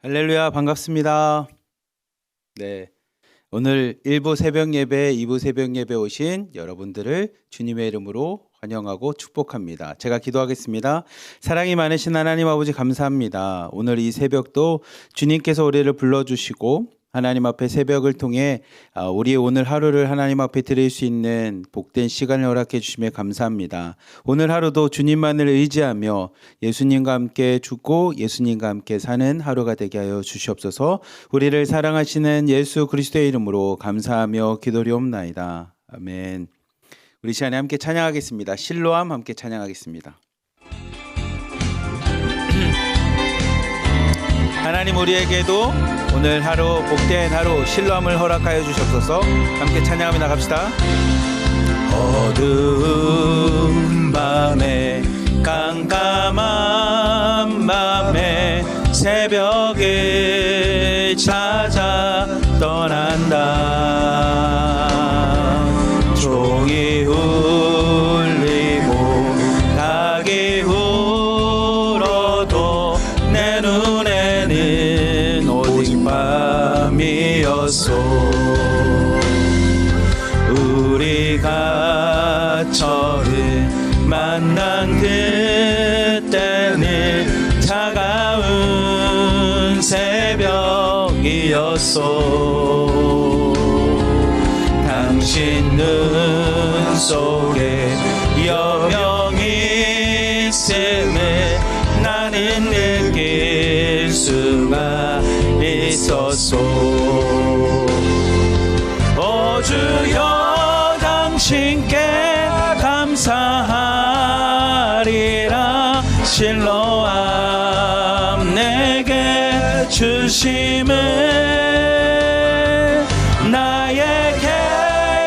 할렐루야, 반갑습니다. 네, 오늘 1부 새벽 예배, 2부 새벽 예배 오신 여러분들을 주님의 이름으로 환영하고 축복합니다. 제가 기도하겠습니다. 사랑이 많으신 하나님 아버지 감사합니다. 오늘 이 새벽도 주님께서 우리를 불러주시고 하나님 앞에 새벽을 통해 우리의 오늘 하루를 하나님 앞에 드릴 수 있는 복된 시간을 허락해 주심에 감사합니다. 오늘 하루도 주님만을 의지하며 예수님과 함께 죽고 예수님과 함께 사는 하루가 되게 하여 주시옵소서. 우리를 사랑하시는 예수 그리스도의 이름으로 감사하며 기도리옵나이다. 아멘. 우리 시간에 함께 찬양하겠습니다. 실로암 함께 찬양하겠습니다. 하나님 우리에게도 오늘 하루 복된 하루 실로암을 허락하여 주시옵소서. 함께 찬양하며 나갑시다. 어두운 밤에 깜깜한 밤에 새벽에 찾아 떠난다. 종이 울리고 닭이 울어도 내 눈에는 오직 밤이었소. 우리가 처음 만난 그때는 차가운 새벽이었소. 당신 눈 속에 여명이 있음을 나는 느낄 수가 있었소. 오 주여 당신께 감사하리라. 실로암 내게 주심을 나에게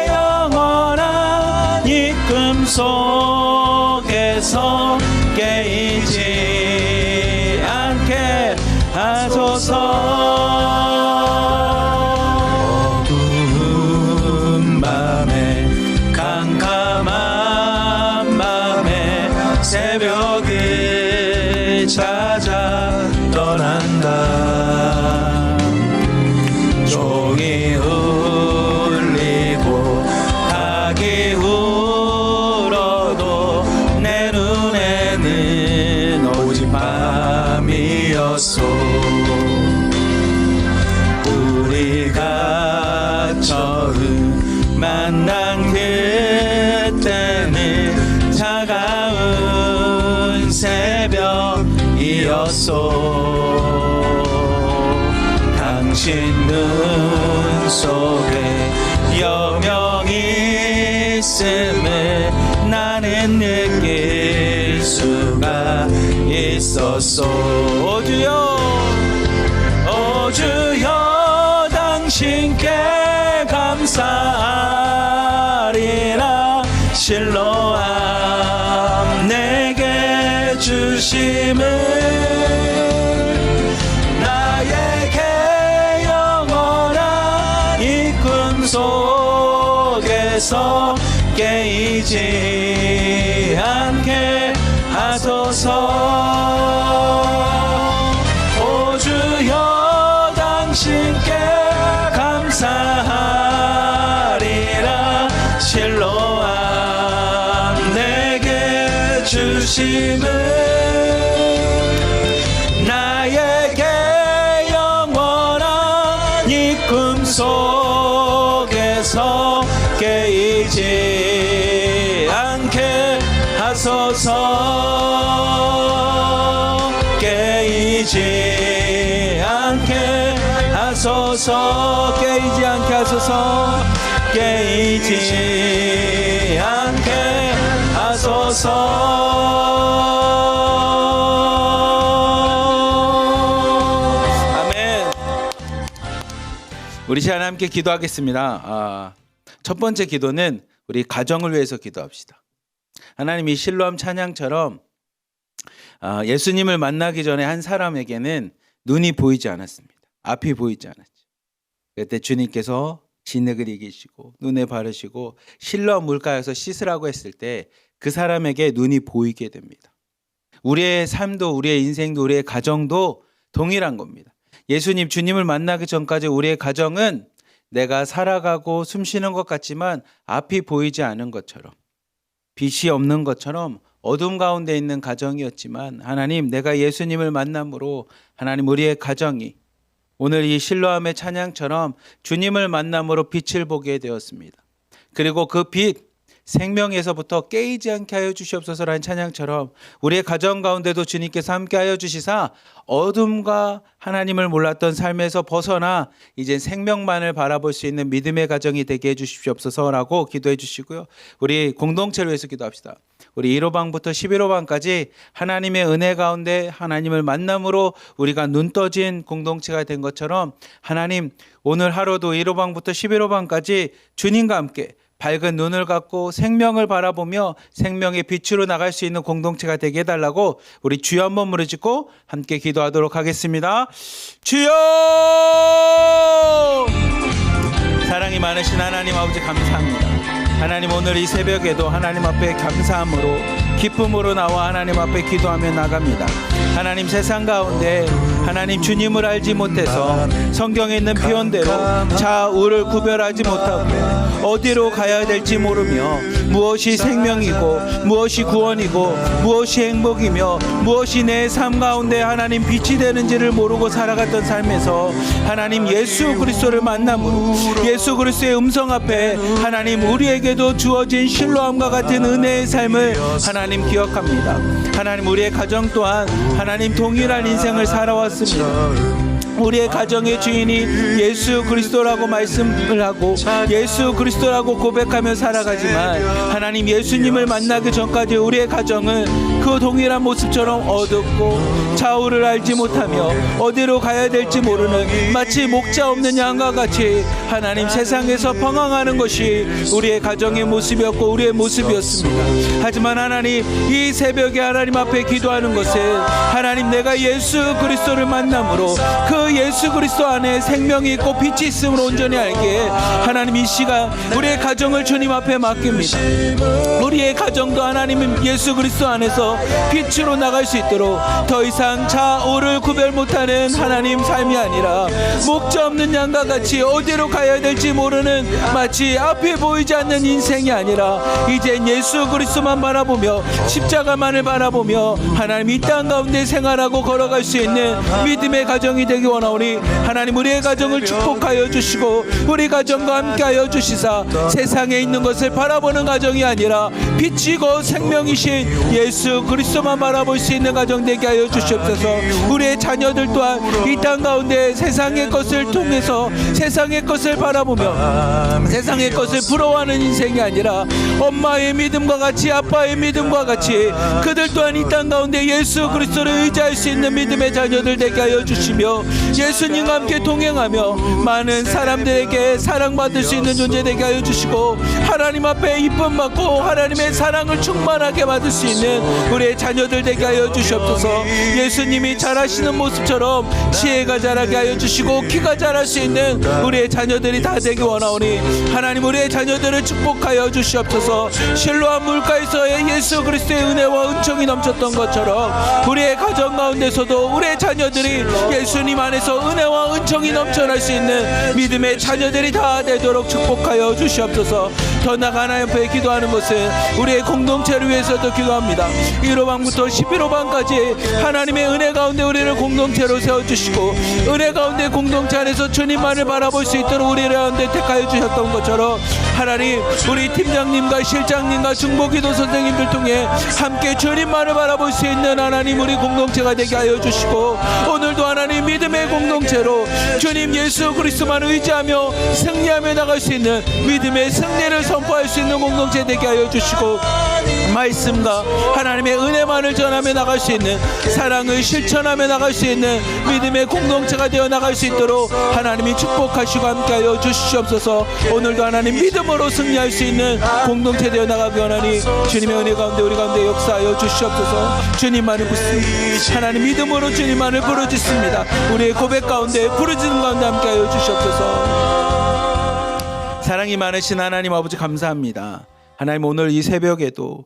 영원한 이끌림 속에서 깨이지 않게 하소서. 어두운 밤에 깜깜한 밤에 새벽을 찾아 떠난다. 종이 울리고 닭이 울어도 내 눈에는 오직 밤이었소. 우리가 처음 만난 그때는 차가운 새벽이었소. 당신 눈 속에 여명이 있음을 나는 느낄 수가 있었소. 오 주여, 오 주여 당신께 감사하리라. 실로암 내게 주심을 나에게 영원한 이끌림 속에서 깨이지 않게 하소서. 오 주여 당신께 감사하리라. 실로암 내게 주심을 나에게 영원한 이끌림 속에서 깨이지 않게 하소서. 깨이지 않게 하소서. 깨이지 않게 하소서. 깨이지 않게 하소서. 아멘. 우리 시간 함께 기도하겠습니다. 첫 번째 기도는 우리 가정을 위해서 기도합시다. 하나님 이 실로암 찬양처럼 예수님을 만나기 전에 한 사람에게는 눈이 보이지 않았습니다. 앞이 보이지 않았죠. 그때 주님께서 진흙을 이기시고 눈에 바르시고 실로암 물가에서 씻으라고 했을 때 그 사람에게 눈이 보이게 됩니다. 우리의 삶도 우리의 인생도 우리의 가정도 동일한 겁니다. 예수님 주님을 만나기 전까지 우리의 가정은 내가 살아가고 숨쉬는 것 같지만 앞이 보이지 않은 것처럼, 빛이 없는 것처럼 어둠 가운데 있는 가정이었지만, 하나님, 내가 예수님을 만남으로 하나님 우리의 가정이 오늘 이 실로암의 찬양처럼 주님을 만남으로 빛을 보게 되었습니다. 그리고 그 빛, 생명에서부터 깨이지 않게 하여 주시옵소서라는 찬양처럼 우리의 가정 가운데도 주님께서 함께 하여 주시사 어둠과 하나님을 몰랐던 삶에서 벗어나 이제 생명만을 바라볼 수 있는 믿음의 가정이 되게 해주시옵소서라고 기도해 주시고요. 우리 공동체를 위해서 기도합시다. 우리 1호방부터 11호방까지 하나님의 은혜 가운데 하나님을 만남으로 우리가 눈 떠진 공동체가 된 것처럼, 하나님 오늘 하루도 1호방부터 11호방까지 주님과 함께 밝은 눈을 갖고 생명을 바라보며 생명의 빛으로 나갈 수 있는 공동체가 되게 해달라고 우리 주여 한번 부르짖고 함께 기도하도록 하겠습니다. 주여! 사랑이 많으신 하나님 아버지, 감사합니다. 하나님, 오늘 이 새벽에도 하나님 앞에 감사함으로 기쁨으로 나와 하나님 앞에 기도하며 나갑니다. 하나님, 세상 가운데 하나님 주님을 알지 못해서 성경에 있는 표현대로 좌우를 구별하지 못하고 어디로 가야 될지 모르며 무엇이 생명이고 무엇이 구원이고 무엇이 행복이며 무엇이 내 삶 가운데 하나님 빛이 되는지를 모르고 살아갔던 삶에서 하나님 예수 그리스도를 만남으로 예수 그리스도의 음성 앞에 하나님 우리에게도 주어진 실로암과 같은 은혜의 삶을 하나님 기억합니다. 하나님, 우리의 가정 또한 하나님 동일한 인생을 살아왔습니다. 우리의 가정의 주인이 예수 그리스도라고 말씀을 하고 예수 그리스도라고 고백하며 살아가지만, 하나님 예수님을 만나기 전까지 우리의 가정은 그 동일한 모습처럼 어둡고 좌우를 알지 못하며 어디로 가야 될지 모르는 마치 목자 없는 양과 같이 하나님 세상에서 방황하는 것이 우리의 가정의 모습이었고 우리의 모습이었습니다. 하지만 하나님, 이 새벽에 하나님 앞에 기도하는 것은 하나님, 내가 예수 그리스도를 만남으로 그 예수 그리스도 안에 생명이 있고 빛이 있음을 온전히 알게 하나님 이 시간 우리의 가정을 주님 앞에 맡깁니다. 우리의 가정도 하나님 예수 그리스도 안에서 빛으로 나갈 수 있도록 더 이상 좌우를 구별 못하는 하나님 삶이 아니라 목자 없는 양과 같이 어디로 가야 될지 모르는 마치 앞이 보이지 않는 인생이 아니라 이젠 예수 그리스도만 바라보며 십자가만을 바라보며 하나님 이 땅 가운데 생활하고 걸어갈 수 있는 믿음의 가정이 되기 원하오니, 하나님 우리의 가정을 축복하여 주시고 우리 가정과 함께하여 주시사 세상에 있는 것을 바라보는 가정이 아니라 빛이고 생명이신 예수 그리스도만 바라볼 수 있는 가정 되게 하여 주시옵소서. 우리의 자녀들 또한 이 땅 가운데 세상의 것을 통해서 세상의 것을 바라보며 세상의 것을 부러워하는 인생이 아니라 엄마의 믿음과 같이 아빠의 믿음과 같이 그들 또한 이 땅 가운데 예수 그리스도를 의지할 수 있는 믿음의 자녀들 되게 하여 주시며 예수님과 함께 동행하며 많은 사람들에게 사랑받을 수 있는 존재 되게 하여 주시고 하나님 앞에 이쁨 받고 하나님의 사랑을 충만하게 받을 수 있는 우리의 자녀들 되게 하여 주시옵소서. 예수님이 자라시는 모습처럼 지혜가 자라게 하여 주시고 키가 자랄 수 있는 우리의 자녀들이 다 되기 원하오니, 하나님 우리의 자녀들을 축복하여 주시옵소서. 실로암 물가에서의 예수 그리스도의 은혜와 은총이 넘쳤던 것처럼 우리의 가정 가운데서도 우리의 자녀들이 예수님 안에서 은혜와 은총이 넘쳐날 수 있는 믿음의 자녀들이 다 되도록 축복하여 주시옵소서. 더 나아가 하나님 앞에 기도하는 것은 우리의 공동체를 위해서도 기도합니다. 1호방부터 11호방까지 하나님의 은혜 가운데 우리를 공동체로 세워주시고 은혜 가운데 공동체 안에서 주님만을 바라볼 수 있도록 우리를 가운데 택하여 주셨던 것처럼, 하나님 우리 팀장님과 실장님과 중보기도 선생님들 통해 함께 주님만을 바라볼 수 있는 하나님 우리 공동체가 되게 하여 주시고, 오늘도 하나님 믿음의 공동체로 주님 예수 그리스도만 의지하며 승리하며 나갈 수 있는 믿음의 승리를 선포할 수 있는 공동체 되게 하여 주시고, 말씀과 하나님의 은혜만을 전하며 나갈 수 있는 사랑을 실천하며 나갈 수 있는 믿음의 공동체가 되어 나갈 수 있도록 하나님이 축복하시고 함께하여 주시옵소서. 오늘도 하나님 믿음으로 승리할 수 있는 공동체 되어 나가기 원하니 주님의 은혜 가운데 우리 가운데 역사하여 주시옵소서. 주님만을 붙습니다. 하나님 믿음으로 주님만을 부르짖습니다. 우리의 고백 가운데 부르짖는 가운데 함께하여 주시옵소서. 사랑이 많으신 하나님 아버지, 감사합니다. 하나님 오늘 이 새벽에도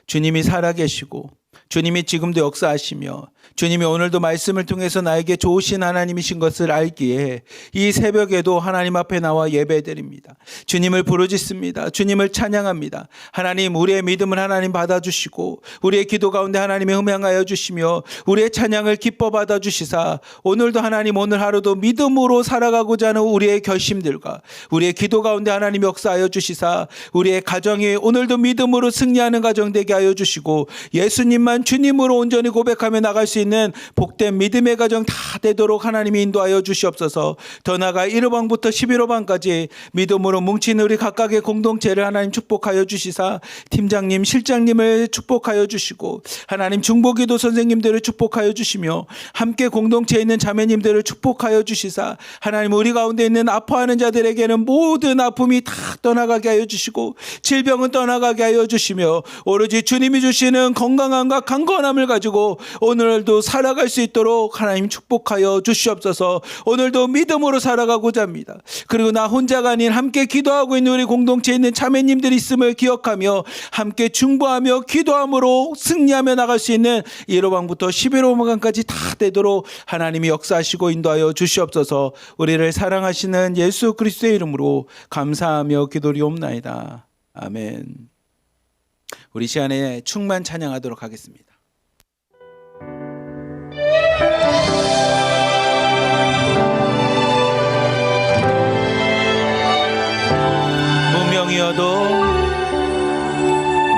주님이 살아계시고 주님이 지금도 역사하시며 주님이 오늘도 말씀을 통해서 나에게 좋으신 하나님이신 것을 알기에 이 새벽에도 하나님 앞에 나와 예배드립니다. 주님을 부르짖습니다. 주님을 찬양합니다. 하나님, 우리의 믿음을 하나님 받아주시고 우리의 기도 가운데 하나님의 흠양하여 주시며 우리의 찬양을 기뻐 받아주시사 오늘도 하나님, 오늘 하루도 믿음으로 살아가고자 하는 우리의 결심들과 우리의 기도 가운데 하나님 역사하여 주시사 우리의 가정이 오늘도 믿음으로 승리하는 가정 되게 하여 주시고 예수님만 주님으로 온전히 고백하며 나갈 수 있는 복된 믿음의 가정 다 되도록 하나님이 인도하여 주시옵소서. 더 나아가 1호방부터 11호방까지 믿음으로 뭉친 우리 각각의 공동체를 하나님 축복하여 주시사 팀장님, 실장님을 축복하여 주시고 하나님 중보기도 선생님들을 축복하여 주시며 함께 공동체에 있는 자매님들을 축복하여 주시사 하나님, 우리 가운데 있는 아파하는 자들에게는 모든 아픔이 다 떠나가게 하여 주시고 질병은 떠나가게 하여 주시며 오로지 주님이 주시는 건강함과 강건함을 가지고 오늘도 살아갈 수 있도록 하나님 축복하여 주시옵소서. 오늘도 믿음으로 살아가고자 합니다. 그리고 나 혼자가 아닌 함께 기도하고 있는 우리 공동체에 있는 자매님들이 있음을 기억하며 함께 중보하며 기도함으로 승리하며 나갈 수 있는 1호방부터 11호방까지 다 되도록 하나님이 역사하시고 인도하여 주시옵소서. 우리를 사랑하시는 예수 그리스도의 이름으로 감사하며 기도리옵나이다. 아멘. 우리 시간에 충만 찬양하도록 하겠습니다.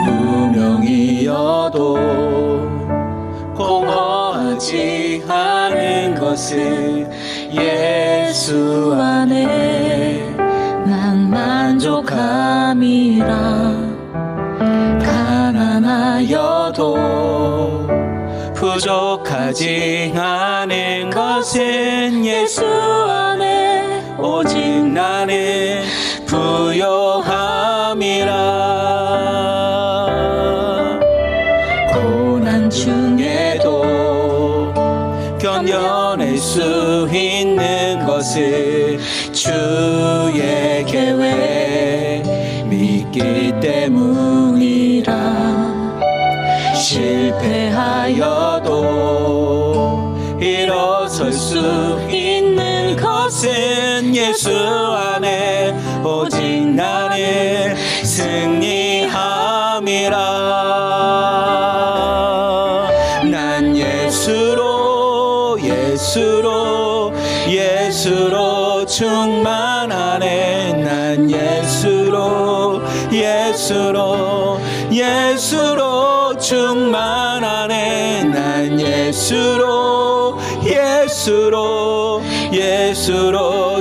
무명이어도 공허하지 않은 것은 예수 안에 난 만족함이라. 가난하여도 부족하지 않은 것은 예수 안에 오직 나는 부요함이라. 고난 중에도 견뎌낼 수 있는 것은 주의 계획 믿기 때문이라. 실패하여도 일어설 수 있는 것은 예수 안에 오직 나는 승리함이라. 난 예수로 충만하네. 난 예수로 충만하네. 난 예수로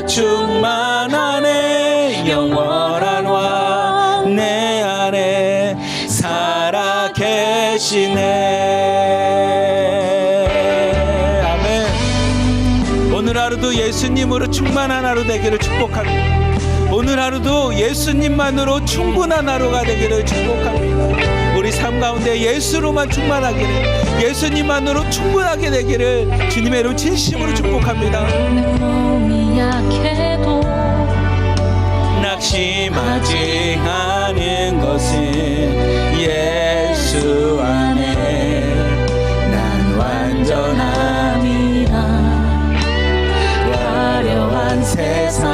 충만하네. 영원한 왕 내 안에 살아 계시네. 아멘. 오늘 하루도 예수님으로 충만한 하루 되기를 축복합니다. 오늘 하루도 예수님만으로 충분한 하루가 되기를 축복합니다. 우리 삶 가운데 예수로만 충만하기를, 예수님만으로 충분하게 되기를 주님의 이름 진심으로 축복합니다. 몸이 약해도 낙심하지 않은 것은 예수 안에 난 완전함이라. 화려한 세상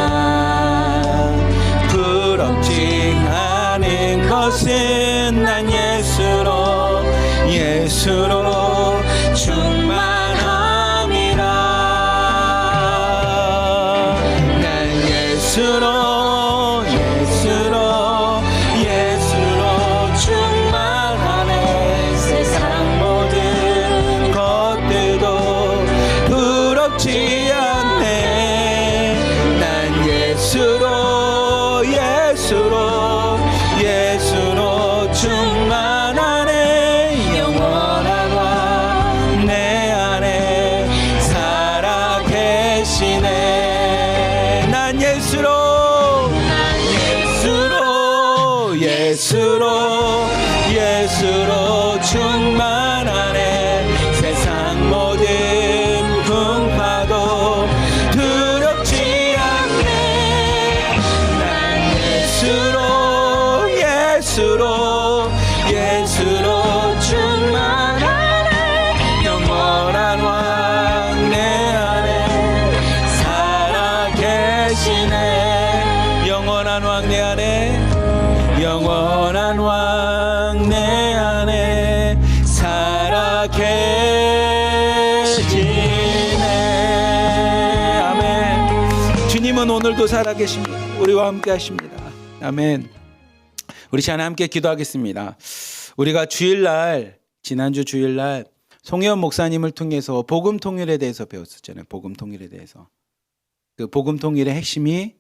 부럽지 않은 것은 난 예수로 충만함이라. 난 예수로 충만하네. 세상 모든 것들도 부럽지 않네. 난 예수로 충만하네. 영원한 왕 내 안에 살아 계시네. 난 예수로 충만하네. 세상 모든 풍파도 주님은 오늘도 살아계십니다. 우리와 함께 하십니다. 아멘. 우리 시간에 함께 기도하겠습니다. 우리가 주일날, 지난주 주일날 송혜원 목사님을 통해서 복음 통일에 대해서 배웠었잖아요. 복음 통일에 대해서. 그 복음 통일의 핵심이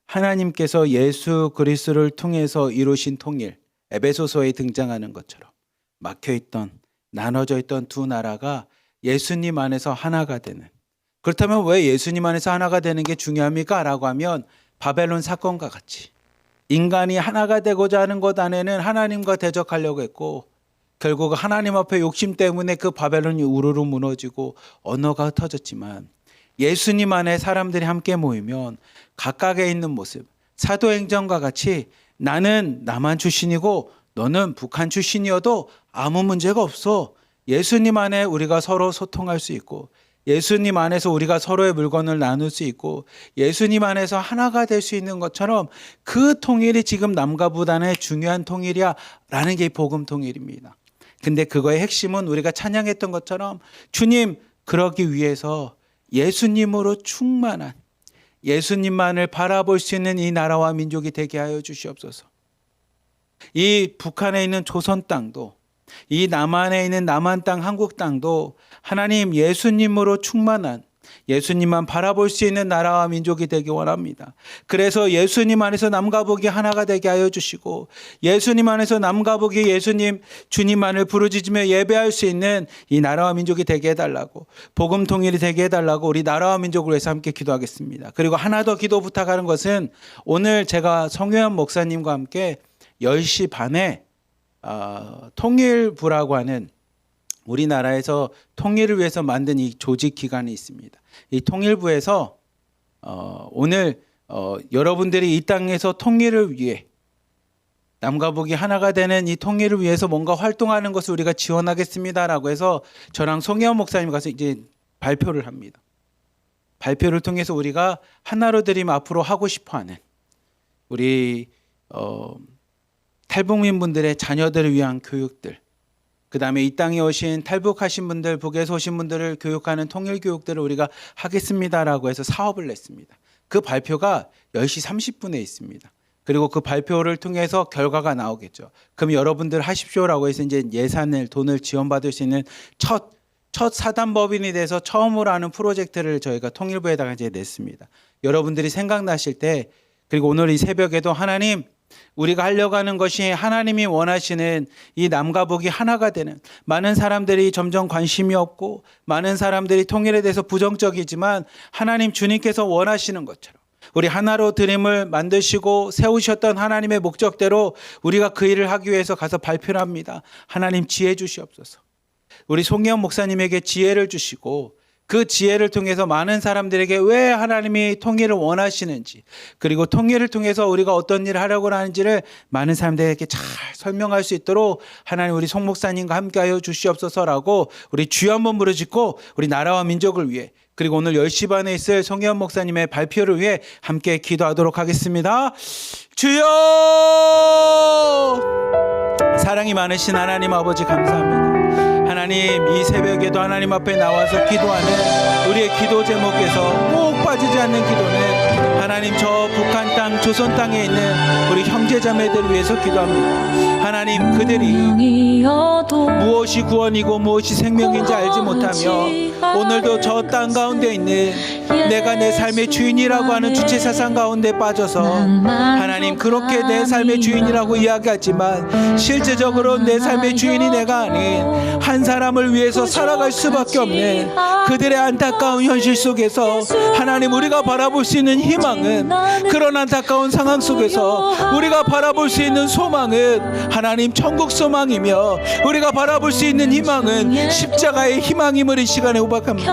하나님께서 예수 그리스도를 통해서 이루신 통일, 에베소서에 등장하는 것처럼 막혀있던, 나눠져 있던 두 나라가 예수님 안에서 하나가 되는. 그렇다면 왜 예수님 안에서 하나가 되는 게 중요합니까? 라고 하면 바벨론 사건과 같이 인간이 하나가 되고자 하는 것 안에는 하나님과 대적하려고 했고, 결국 하나님 앞에 욕심 때문에 그 바벨론이 우르르 무너지고 언어가 흩어졌지만, 예수님 안에 사람들이 함께 모이면 각각에 있는 모습, 사도행전과 같이 나는 남한 출신이고 너는 북한 출신이어도 아무 문제가 없어. 예수님 안에 우리가 서로 소통할 수 있고, 예수님 안에서 우리가 서로의 물건을 나눌 수 있고, 예수님 안에서 하나가 될 수 있는 것처럼 그 통일이 지금 남과 북한의 중요한 통일이야 라는 게 복음 통일입니다. 근데 그거의 핵심은 우리가 찬양했던 것처럼 주님, 그러기 위해서 예수님으로 충만한, 예수님만을 바라볼 수 있는 이 나라와 민족이 되게 하여 주시옵소서. 이 북한에 있는 조선 땅도, 이 남한에 있는 남한 땅, 한국 땅도 하나님 예수님으로 충만한, 예수님만 바라볼 수 있는 나라와 민족이 되기 원합니다. 그래서 예수님 안에서 남과 북이 하나가 되게 하여 주시고, 예수님 안에서 남과 북이 예수님 주님만을 부르짖으며 예배할 수 있는 이 나라와 민족이 되게 해달라고, 복음 통일이 되게 해달라고 우리 나라와 민족을 위해서 함께 기도하겠습니다. 그리고 하나 더 기도 부탁하는 것은, 오늘 제가 성효현 목사님과 함께 10시 반에 통일부라고 하는 우리나라에서 통일을 위해서 만든 이 조직 기관이 있습니다. 이 통일부에서 오늘 여러분들이 이 땅에서 통일을 위해, 남과 북이 하나가 되는 이 통일을 위해서 뭔가 활동하는 것을 우리가 지원하겠습니다라고 해서 저랑 송혜원 목사님 가서 이제 발표를 합니다. 발표를 통해서 우리가 하나로 드림 앞으로 하고 싶어하는 우리 탈북민 분들의 자녀들을 위한 교육들, 그 다음에 이 땅에 오신 탈북하신 분들, 북에서 오신 분들을 교육하는 통일 교육들을 우리가 하겠습니다라고 해서 사업을 냈습니다. 그 발표가 10시 30분에 있습니다. 그리고 그 발표를 통해서 결과가 나오겠죠. 그럼 여러분들 하십시오라고 해서 이제 예산을, 돈을 지원받을 수 있는 첫 사단법인이 돼서 처음으로 하는 프로젝트를 저희가 통일부에다가 이제 냈습니다. 여러분들이 생각나실 때, 그리고 오늘 이 새벽에도 하나님, 우리가 하려고 하는 것이 하나님이 원하시는 이 남과 북이 하나가 되는, 많은 사람들이 점점 관심이 없고 많은 사람들이 통일에 대해서 부정적이지만 하나님 주님께서 원하시는 것처럼 우리 하나로 드림을 만드시고 세우셨던 하나님의 목적대로 우리가 그 일을 하기 위해서 가서 발표를 합니다. 하나님 지혜 주시옵소서. 우리 송혜원 목사님에게 지혜를 주시고, 그 지혜를 통해서 많은 사람들에게 왜 하나님이 통일을 원하시는지, 그리고 통일을 통해서 우리가 어떤 일을 하려고 하는지를 많은 사람들에게 잘 설명할 수 있도록 하나님 우리 송 목사님과 함께하여 주시옵소서라고 우리 주여 한번 부르짖고 우리 나라와 민족을 위해, 그리고 오늘 10시 반에 있을 송혜원 목사님의 발표를 위해 함께 기도하도록 하겠습니다. 주여! 사랑이 많으신 하나님 아버지 감사합니다. 하나님, 이 새벽에도 하나님 앞에 나와서 기도하는 우리의 기도 제목에서 꼭 빠지지 않는 기도는 하나님, 저 북한 땅, 조선 땅에 있는 우리 형제자매들을 위해서 기도합니다. 하나님, 그들이 무엇이 구원이고 무엇이 생명인지 알지 못하며 오늘도 저 땅 가운데 있는 내가 내 삶의 주인이라고 하는 주체사상 가운데 빠져서 하나님, 그렇게 내 삶의 주인이라고 이야기하지만 실제적으로 내 삶의 주인이 내가 아닌 한 사람을 위해서 살아갈 수밖에 없는 그들의 안타까운 현실 속에서 하나님, 우리가 바라볼 수 있는 희망은, 그런 안타까운 상황 속에서 우리가 바라볼 수 있는 소망은 하나님 천국 소망이며, 우리가 바라볼 수 있는 희망은 십자가의 희망임을 이 시간에 고백합니다.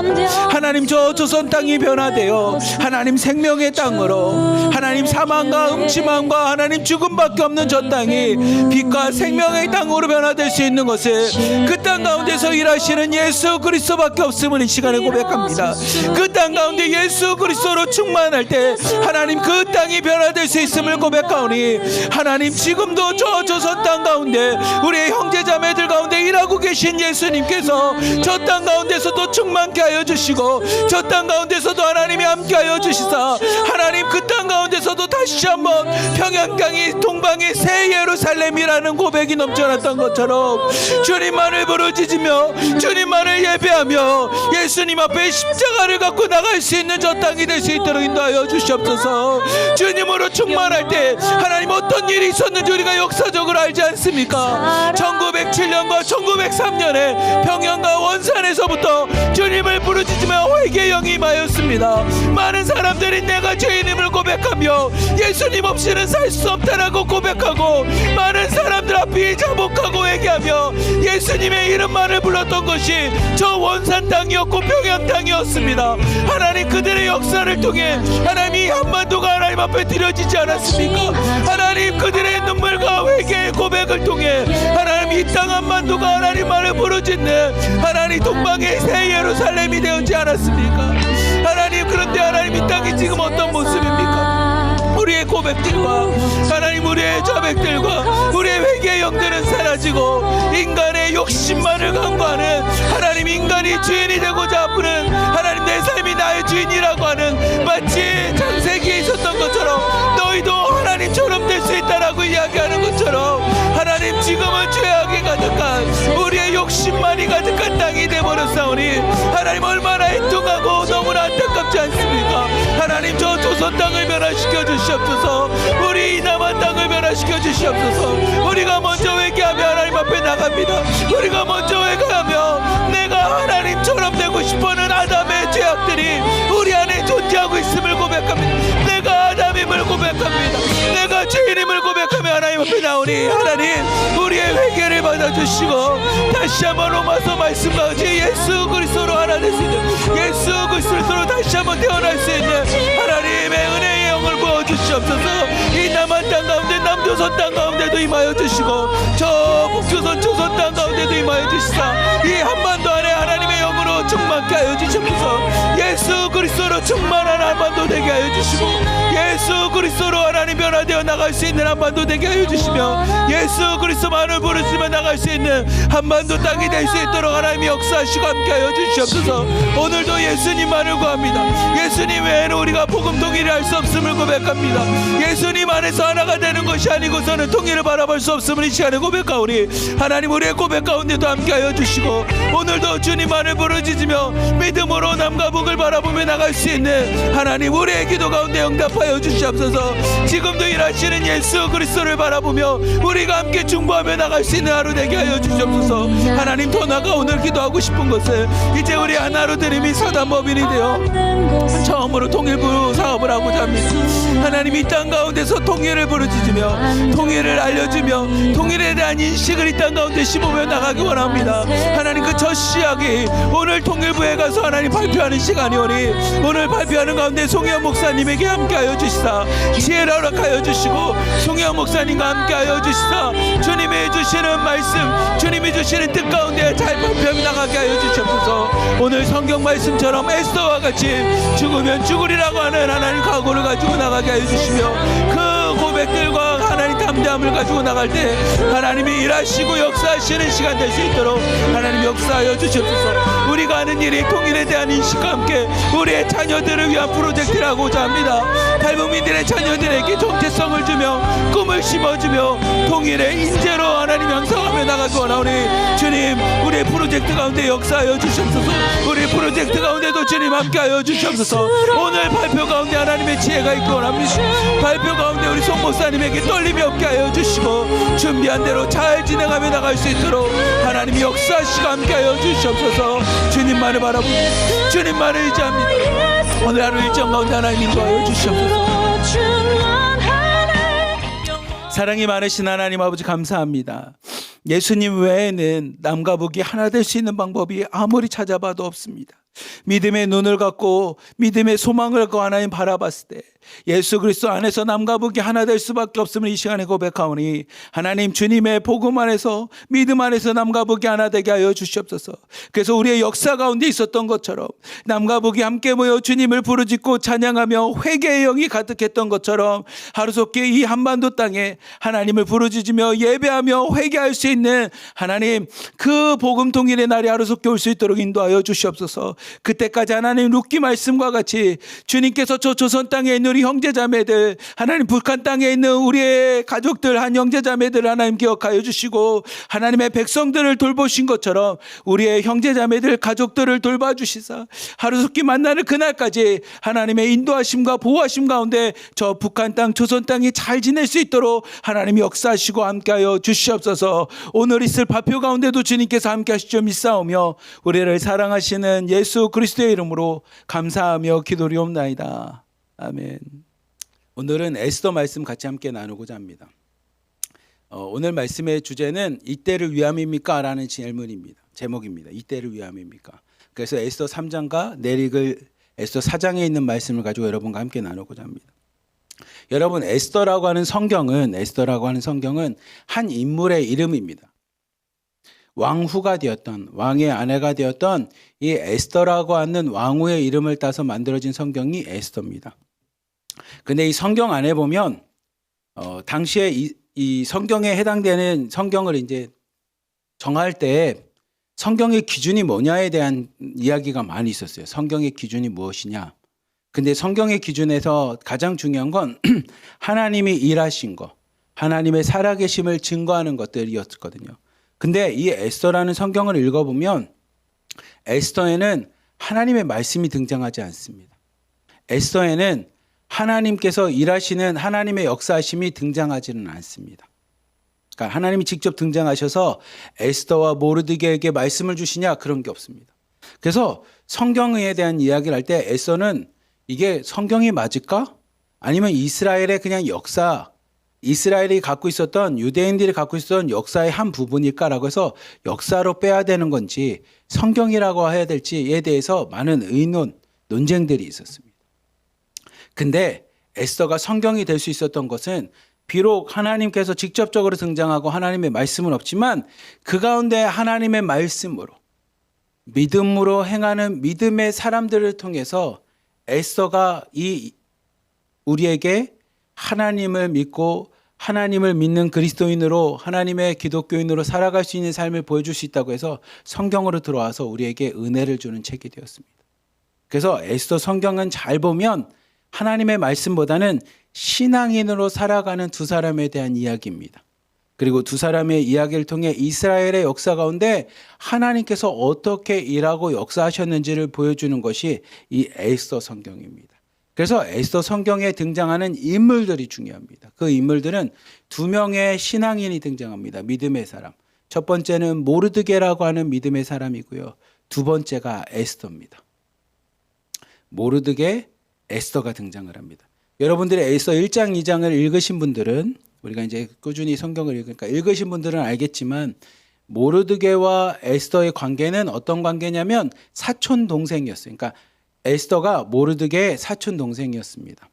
하나님, 저 조선 땅이 변화되어 하나님 생명의 땅으로, 하나님 사망과 음침함과 하나님 죽음밖에 없는 저 땅이 빛과 생명의 땅으로 변화될 수 있는 것을 그 땅 가운데서 일하시는 예수 그리스도밖에 없음을 이 시간에 고백합니다. 그 땅 가운데 예수 그리스도로 충만할 때 하나님 그 땅이 변화될 수 있음을 고백하오니 하나님 지금도 저 조선 땅 가운데 우리의 형제자매들 가운데 일하고 계신 예수님께서 저 땅 가운데서도 충만케 하여 주시고 저 땅 가운데서도 하나님이 함께하여 주시사 하나님 그 땅 가운데서도 다시 한번 평양강이 동방의 새 예루살렘이라는 고백이 넘쳐났던 것처럼 주님만을 부르짖으며 주님만을 예배하며 예수님 앞에 십자가를 갖고 나갈 수 있는 저 땅이 될 수 있도록 인도하여 주시옵소서. 주님으로 충만할 때 하나님 어떤 일이 있었는지 우리가 역사적으로 알지 않습니까? 1907년과 1903년에 평양과 원산에서부터 주님을 부르짖으며 회개의 영이 임하였습니다. 많은 사람들이 내가 죄인임을 고백하며 예수님 없이는 살 수 없다라고 고백하고 많은 사람들 앞에 자복하고 회개하며 예수님의 이름만을 불렀던 것이 저 원산 땅이었고 평양 땅이었습니다. 하나님 그들의 역사를 통해 하나님이 한반도가 하나님 앞에 드려지지 않았습니까? 하나님 그들의 눈물과 회개의 고백을 통해 하나님 이 땅 한반도가 하나님만을 부르짖는 하나님 동방의 새 예루살렘이 되었지 않았습니까? 하나님 그런데 하나님 이 땅이 지금 어떤 모습입니까? 우리의 고백들과 하나님 우리의 자백들과 우리의 회개의 영들은 사라지고 인간의 욕심만을 강구하는 하나님 인간이 주인이 되고자 아프는 하나님 내 삶이 나의 주인이라고 하는 마치 창세기에 있었던 것처럼 너희도 하나님처럼 될 수 있다라고 이야기하는 것처럼 하나님 지금은 죄악이 가득한 우리의 욕심만이 가득한 땅이 되어버렸사오니 하나님 얼마나 애통하고 너무나 안타깝지 않습니까? 하나님 저 조선 땅을 변화시켜 주시옵소서. 우리 이 남한 땅을 변화시켜 주시옵소서. 우리가 먼저 회개하며 하나님 앞에 나갑니다. 우리가 먼저 회개하며 내가 하나님처럼 되고 싶어하는 아담의 죄악들이 우리 안에 존재하고 있음을 고백합니다. 내가 아담임을 고백합니다. 내가 죄인임을 고백하며 하나님 앞에 나오니 하나님 우리의 회개를 받아주시고 다시 한번 로마서 말씀과 같이 예수 그리스도로 하나 될 수 있는 예수 그리스도로 다시 한번 태어날 수 있는 하나님의 은혜의 영을 부어주시옵소서. 이 남한 땅 가운데 남조선 땅 가운데도 임하여 주시고 저 북조선 조선 땅 가운데도 임하여 주시사 이 한반도 안에 하나님의 영으로 충만케 하여 주시옵소서. 예수 그리스도로 충만한 한반도 되게 하여 주시고 예수 그리스도로 하나님 변화되어 나갈 수 있는 한반도 되게 하여 주시며 예수 그리스도만을 부르시며 나갈 수 있는 한반도 땅이 될 수 있도록 하나님이 역사하시고 함께 하여 주시옵소서. 오늘도 예수님만을 구합니다. 예수님 외에는 우리가 복음 통일을 할 수 없음을 고백합니다. 예수님 안에서 하나가 되는 것이 아니고서는 통일을 바라볼 수 없음을 이 시간에 고백하오니 하나님 우리의 고백 가운데도 함께 하여 주시고 오늘도 주님만을 부르짖으며 믿음으로 남과 북을 바라보며 나갈 수 있는 하나님 우리의 기도 가운데 응답하여 주시옵소서. 지금도 일하시는 예수 그리스도를 바라보며 우리가 함께 중보하며 나갈 수 있는 하루 되게 하여 주시옵소서. 하나님 더 나아가 오늘 기도하고 싶은 것은 이제 우리 하나로 드림이 사단법인이 되어 처음으로 통일부 사업을 하고자 합니다. 하나님 이 땅 가운데서 통일을 부르짖으며 통일을 알려주며 통일에 대한 인식을 이 땅 가운데 심으며 나가기 원합니다. 하나님 그 첫 시작이 오늘 통일부에 가서 하나님 발표하는 시간이오니 오늘 발표하는 가운데 송혜원 목사님에게 함께하여 주시사 지혜를 허락하여 주시고 송혜원 목사님과 함께하여 주시사 주님이 주시는 말씀 주님이 주시는 뜻 가운데 잘 발표하며 나가게 하여 주시옵소서. 오늘 성경 말씀처럼 에스더와 같이 죽으면 죽으리라고 하는 하나님 각오를 가지고 나가게 하여 주시며 그 고백들과 하나님 담대함을 가지고 나갈 때 하나님이 일하시고 역사하시는 시간 될 수 있도록 하나님 역사하여 주시옵소서. 우리가 하는 일이 통일에 대한 인식과 함께 우리의 자녀들을 위한 프로젝트를 하고자 합니다. 탈북민들의 자녀들에게 정체성을 주며 꿈을 심어주며 통일의 인재로 하나님 양성하며 나가기 원하오니 주님 우리의 프로젝트 가운데 역사하여 주시옵소서. 우리 프로젝트 가운데도 주님 함께하여 주시옵소서. 오늘 발표 가운데 하나님의 지혜가 있기 원합니다. 발표 가운데 우리 송 목사님에게 떨림이 없게 하여 주시고 준비한 대로 잘 진행하며 나갈 수 있도록 하나님이 역사하시고 함께하여 주시옵소서. 주님만을 바라보고 주님만을 의지합니다. 오늘 하루 일정 가운데 하나님 인도하여 주시옵소서. 사랑이 많으신 하나님 아버지 감사합니다. 예수님 외에는 남과 북이 하나 될 수 있는 방법이 아무리 찾아봐도 없습니다. 믿음의 눈을 갖고 믿음의 소망을 갖고 하나님 바라봤을 때 예수 그리스도 안에서 남과 북이 하나 될 수밖에 없음을 이 시간에 고백하오니 하나님 주님의 복음 안에서 믿음 안에서 남과 북이 하나 되게 하여 주시옵소서. 그래서 우리의 역사 가운데 있었던 것처럼 남과 북이 함께 모여 주님을 부르짖고 찬양하며 회개의 영이 가득했던 것처럼 하루속히 이 한반도 땅에 하나님을 부르짖으며 예배하며 회개할 수 있는 하나님 그 복음 통일의 날이 하루속히 올 수 있도록 인도하여 주시옵소서. 그때까지 하나님 룻기 말씀과 같이 주님께서 저 조선 땅에 있는 우리 형제자매들, 하나님 북한 땅에 있는 우리의 가족들, 한 형제자매들 하나님 기억하여 주시고 하나님의 백성들을 돌보신 것처럼 우리의 형제자매들 가족들을 돌봐주시사 하루속히 만나는 그날까지 하나님의 인도하심과 보호하심 가운데 저 북한 땅 조선 땅이 잘 지낼 수 있도록 하나님이 역사하시고 함께하여 주시옵소서. 오늘 있을 발표 가운데도 주님께서 함께하시죠 믿사오며 우리를 사랑하시는 예수 그리스도의 이름으로 감사하며 기도리옵나이다. 아멘. 오늘은 에스더 말씀 같이 함께 나누고자 합니다. 오늘 말씀의 주제는 이때를 위함입니까? 라는 질문입니다. 제목입니다. 이때를 위함입니까? 그래서 에스더 3장과 내일 읽을 에스더 4장에 있는 말씀을 가지고 여러분과 함께 나누고자 합니다. 여러분 에스더라고 하는 성경은 한 인물의 이름입니다. 왕후가 되었던 왕의 아내가 되었던 이 에스더라고 하는 왕후의 이름을 따서 만들어진 성경이 에스더입니다. 근데 이 성경 안에 보면 당시에 이 성경에 해당되는 성경을 이제 정할 때 성경의 기준이 뭐냐에 대한 이야기가 많이 있었어요. 성경의 기준이 무엇이냐. 근데 성경의 기준에서 가장 중요한 건 하나님이 일하신 거, 하나님의 살아계심을 증거하는 것들이었거든요. 근데 이 에스더라는 성경을 읽어보면 에스더에는 하나님의 말씀이 등장하지 않습니다. 에스더에는 하나님께서 일하시는 하나님의 역사하심이 등장하지는 않습니다. 그러니까 하나님이 직접 등장하셔서 에스더와 모르드게에게 말씀을 주시냐 그런 게 없습니다. 그래서 성경에 대한 이야기를 할 때 에스더는 이게 성경이 맞을까? 아니면 이스라엘의 그냥 역사, 이스라엘이 갖고 있었던 유대인들이 갖고 있었던 역사의 한 부분일까라고 해서 역사로 빼야 되는 건지 성경이라고 해야 될지에 대해서 많은 논쟁들이 있었습니다. 근데 에스더가 성경이 될 수 있었던 것은 비록 하나님께서 직접적으로 등장하고 하나님의 말씀은 없지만 그 가운데 하나님의 말씀으로 믿음으로 행하는 믿음의 사람들을 통해서 에스더가 우리에게 하나님을 믿고 하나님을 믿는 그리스도인으로 하나님의 기독교인으로 살아갈 수 있는 삶을 보여줄 수 있다고 해서 성경으로 들어와서 우리에게 은혜를 주는 책이 되었습니다. 그래서 에스더 성경은 잘 보면 하나님의 말씀보다는 신앙인으로 살아가는 두 사람에 대한 이야기입니다. 그리고 두 사람의 이야기를 통해 이스라엘의 역사 가운데 하나님께서 어떻게 일하고 역사하셨는지를 보여주는 것이 이 에스더 성경입니다. 그래서 에스더 성경에 등장하는 인물들이 중요합니다. 그 인물들은 두 명의 신앙인이 등장합니다. 믿음의 사람. 첫 번째는 모르드게라고 하는 믿음의 사람이고요. 두 번째가 에스더입니다. 모르드게, 에스더가 등장을 합니다. 여러분들이 에스더 1장, 2장을 읽으신 분들은 우리가 이제 꾸준히 성경을 읽으신 분들은 알겠지만 모르드게와 에스더의 관계는 어떤 관계냐면 사촌 동생이었어요. 그러니까 에스더가 모르드게의 사촌 동생이었습니다.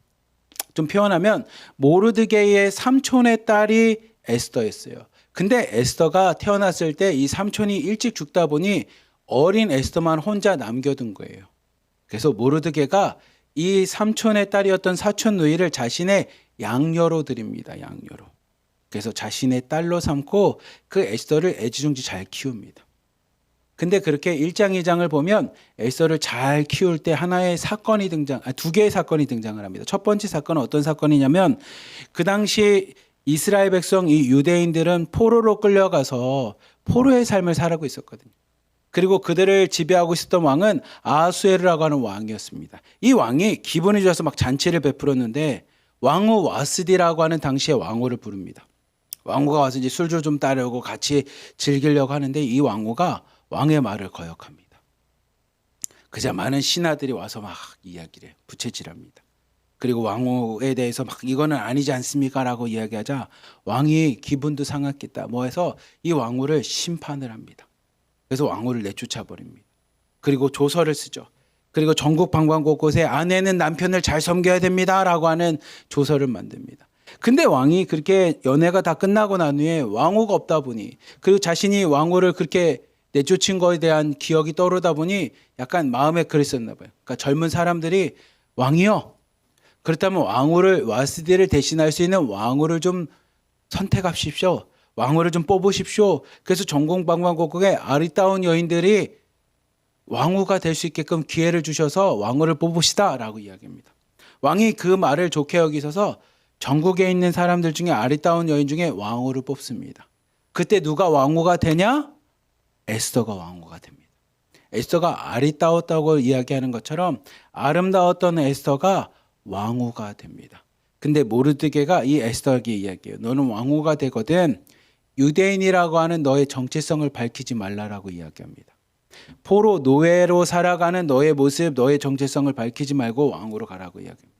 좀 표현하면 모르드게의 삼촌의 딸이 에스더였어요. 근데 에스더가 태어났을 때 이 삼촌이 일찍 죽다 보니 어린 에스더만 혼자 남겨둔 거예요. 그래서 모르드게가 이 삼촌의 딸이었던 사촌 누이를 자신의 양녀로 드립니다. 양녀로. 그래서 자신의 딸로 삼고 그 에스더를 애지중지 잘 키웁니다. 근데 그렇게 1장, 2장을 보면 에스더를 잘 키울 때 두 개의 사건이 등장을 합니다. 첫 번째 사건은 어떤 사건이냐면 그 당시 이스라엘 백성 이 유대인들은 포로로 끌려가서 포로의 삶을 살아가고 있었거든요. 그리고 그들을 지배하고 있었던 왕은 아하수에르라고 하는 왕이었습니다. 이 왕이 기분이 좋아서 막 잔치를 베풀었는데 왕후 와스디라고 하는 당시의 왕후를 부릅니다. 왕후가 와서 이제 술줄 좀 따르고 같이 즐기려고 하는데 이 왕후가 왕의 말을 거역합니다. 그자 많은 신하들이 와서 막 이야기를 해요. 부채질합니다. 그리고 왕후에 대해서 막 이거는 아니지 않습니까? 라고 이야기하자 왕이 기분도 상했겠다. 뭐 해서 이 왕후를 심판을 합니다. 그래서 왕후를 내쫓아 버립니다. 그리고 조서를 쓰죠. 그리고 전국 방방 곳곳에 아내는 남편을 잘 섬겨야 됩니다라고 하는 조서를 만듭니다. 근데 왕이 그렇게 연애가 다 끝나고 난 후에 왕후가 없다 보니, 그리고 자신이 왕후를 그렇게 내쫓은 거에 대한 기억이 떠오르다 보니 약간 마음에 그랬었나 봐요. 그러니까 젊은 사람들이 왕이요, 그렇다면 왕후를, 와스디를 대신할 수 있는 왕후를 좀 선택하십시오. 왕후를 좀 뽑으십시오. 그래서 전국 방방 곳곳에 아리따운 여인들이 왕후가 될 수 있게끔 기회를 주셔서 왕후를 뽑으시다라고 이야기합니다. 왕이 그 말을 좋게 여기셔서 전국에 있는 사람들 중에 아리따운 여인 중에 왕후를 뽑습니다. 그때 누가 왕후가 되냐? 에스더가 왕후가 됩니다. 에스더가 아리따웠다고 이야기하는 것처럼 아름다웠던 에스더가 왕후가 됩니다. 근데 모르드게가 이 에스더에게 이야기해요. 너는 왕후가 되거든 유대인이라고 하는 너의 정체성을 밝히지 말라라고 이야기합니다. 포로 노예로 살아가는 너의 모습, 너의 정체성을 밝히지 말고 왕후로 가라고 이야기합니다.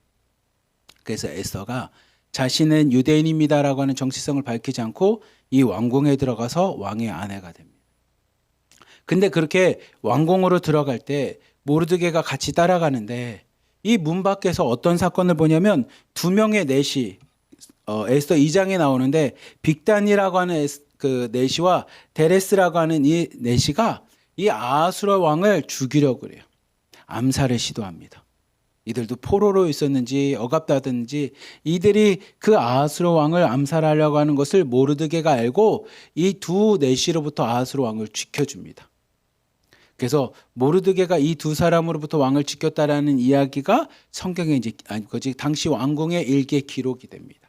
그래서 에스더가 자신은 유대인입니다라고 하는 정체성을 밝히지 않고 이 왕궁에 들어가서 왕의 아내가 됩니다. 근데 그렇게 왕궁으로 들어갈 때 모르드게가 같이 따라가는데 이 문 밖에서 어떤 사건을 보냐면 두 명의 내시, 에스더 2장에 나오는데 빅단이라고 하는 그 내시와 데레스라고 하는 이 내시가 이 아하수라 왕을 죽이려고 그래요. 암살을 시도합니다. 이들도 포로로 있었는지 억압다든지 이들이 그 아하수라 왕을 암살하려고 하는 것을 모르드게가 알고 이 두 내시로부터 아하수라 왕을 지켜줍니다. 그래서 모르드게가 이 두 사람으로부터 왕을 지켰다라는 이야기가 성경에 이제 당시 왕궁의 일기에 기록이 됩니다.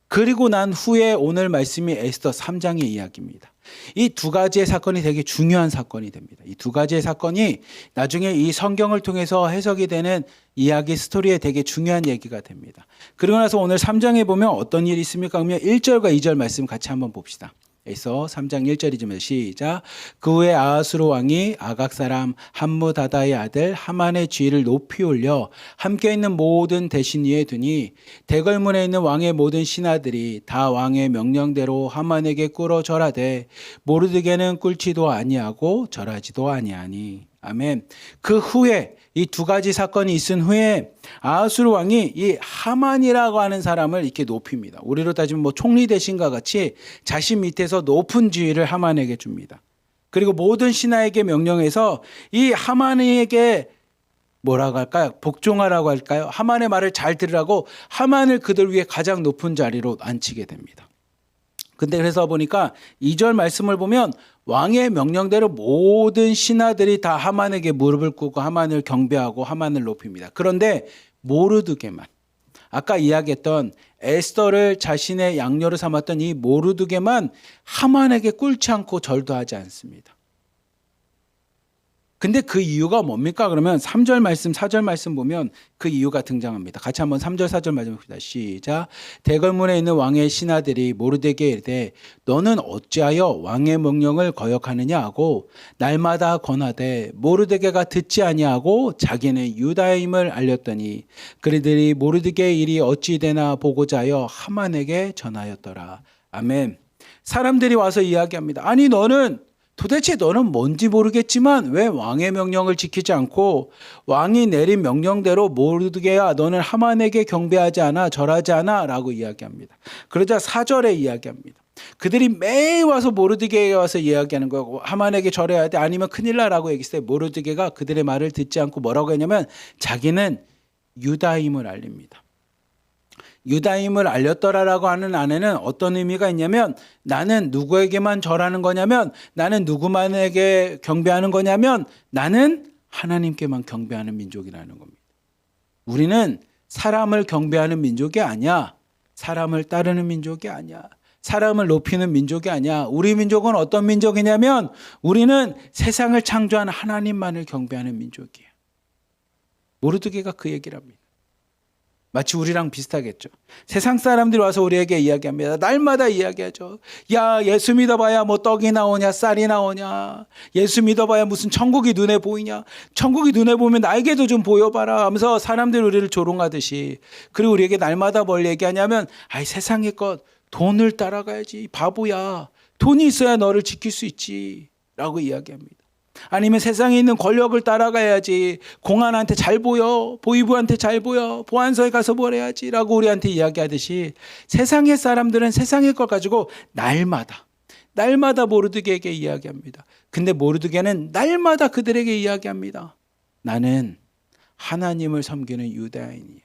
그리고 난 후에 오늘 말씀이 에스더 3장의 이야기입니다. 이 두 가지의 사건이 되게 중요한 사건이 됩니다. 이 두 가지의 사건이 나중에 이 성경을 통해서 해석이 되는 이야기 스토리에 되게 중요한 얘기가 됩니다. 그러고 나서 오늘 3장에 보면 어떤 일이 있습니까? 그러면 1절과 2절 말씀 같이 한번 봅시다. 에서 3장 1절이지만 시작. 그 후에 아하수르 왕이 아각 사람 함무다다의 아들 하만의 지위를 높이 올려 함께 있는 모든 대신 위에 두니 대궐문에 있는 왕의 모든 신하들이 다 왕의 명령대로 하만에게 꿇어 절하되 모르드게는 꿇지도 아니하고 절하지도 아니하니. 아멘. 그 후에 이 두 가지 사건이 있은 후에 아하수르 왕이 이 하만이라고 하는 사람을 이렇게 높입니다. 우리로 따지면 뭐 총리 대신과 같이 자신 밑에서 높은 지위를 하만에게 줍니다. 그리고 모든 신하에게 명령해서 이 하만에게 뭐라고 할까요? 복종하라고 할까요? 하만의 말을 잘 들으라고 하만을 그들 위에 가장 높은 자리로 앉히게 됩니다. 근데 그래서 보니까 2절 말씀을 보면 왕의 명령대로 모든 신하들이 다 하만에게 무릎을 꿇고 하만을 경배하고 하만을 높입니다. 그런데 모르드게만, 아까 이야기했던 에스더를 자신의 양녀로 삼았던 이 모르드게만 하만에게 꿇지 않고 절도 하지 않습니다. 근데 그 이유가 뭡니까? 그러면 3절 말씀, 4절 말씀 보면 그 이유가 등장합니다. 같이 한번 3절, 4절 말씀 봅시다. 시작. 대궐문에 있는 왕의 신하들이 모르드게에 이르되 너는 어찌하여 왕의 명령을 거역하느냐 하고 날마다 권하되 모르드게가 듣지 아니하고 자기는 유다임을 알렸더니 그들이 모르드게의 일이 어찌 되나 보고자 하여 하만에게 전하였더라. 아멘. 사람들이 와서 이야기합니다. 아니 도대체 너는 뭔지 모르겠지만 왜 왕의 명령을 지키지 않고 왕이 내린 명령대로 모르드게야 너는 하만에게 경배하지 않아 절하지 않아 라고 이야기합니다. 그러자 4절에 이야기합니다. 그들이 매일 와서 모르드게에 와서 이야기하는 거고 하만에게 절해야 돼 아니면 큰일 나라고 얘기했어요. 모르드게가 그들의 말을 듣지 않고 뭐라고 했냐면 자기는 유다임을 알립니다. 유다임을 알렸더라라고 하는 안에는 어떤 의미가 있냐면 나는 누구에게만 절하는 거냐면 나는 누구만에게 경배하는 거냐면 나는 하나님께만 경배하는 민족이라는 겁니다. 우리는 사람을 경배하는 민족이 아니야. 사람을 따르는 민족이 아니야. 사람을 높이는 민족이 아니야. 우리 민족은 어떤 민족이냐면 우리는 세상을 창조한 하나님만을 경배하는 민족이에요. 모르드게가 그 얘기를 합니다. 마치 우리랑 비슷하겠죠. 세상 사람들이 와서 우리에게 이야기합니다. 날마다 이야기하죠. 야, 예수 믿어봐야 뭐 떡이 나오냐 쌀이 나오냐. 예수 믿어봐야 무슨 천국이 눈에 보이냐. 천국이 눈에 보면 나에게도 좀 보여봐라 하면서 사람들이 우리를 조롱하듯이. 그리고 우리에게 날마다 뭘 얘기하냐면 아이 세상의 것 돈을 따라가야지 바보야. 돈이 있어야 너를 지킬 수 있지 라고 이야기합니다. 아니면 세상에 있는 권력을 따라가야지, 공안한테 잘 보여, 보위부한테 잘 보여, 보안소에 가서 뭘 해야지 라고 우리한테 이야기하듯이 세상의 사람들은 세상의 걸 가지고 날마다 모르드게에게 이야기합니다. 근데 모르드게는 날마다 그들에게 이야기합니다. 나는 하나님을 섬기는 유대인이야.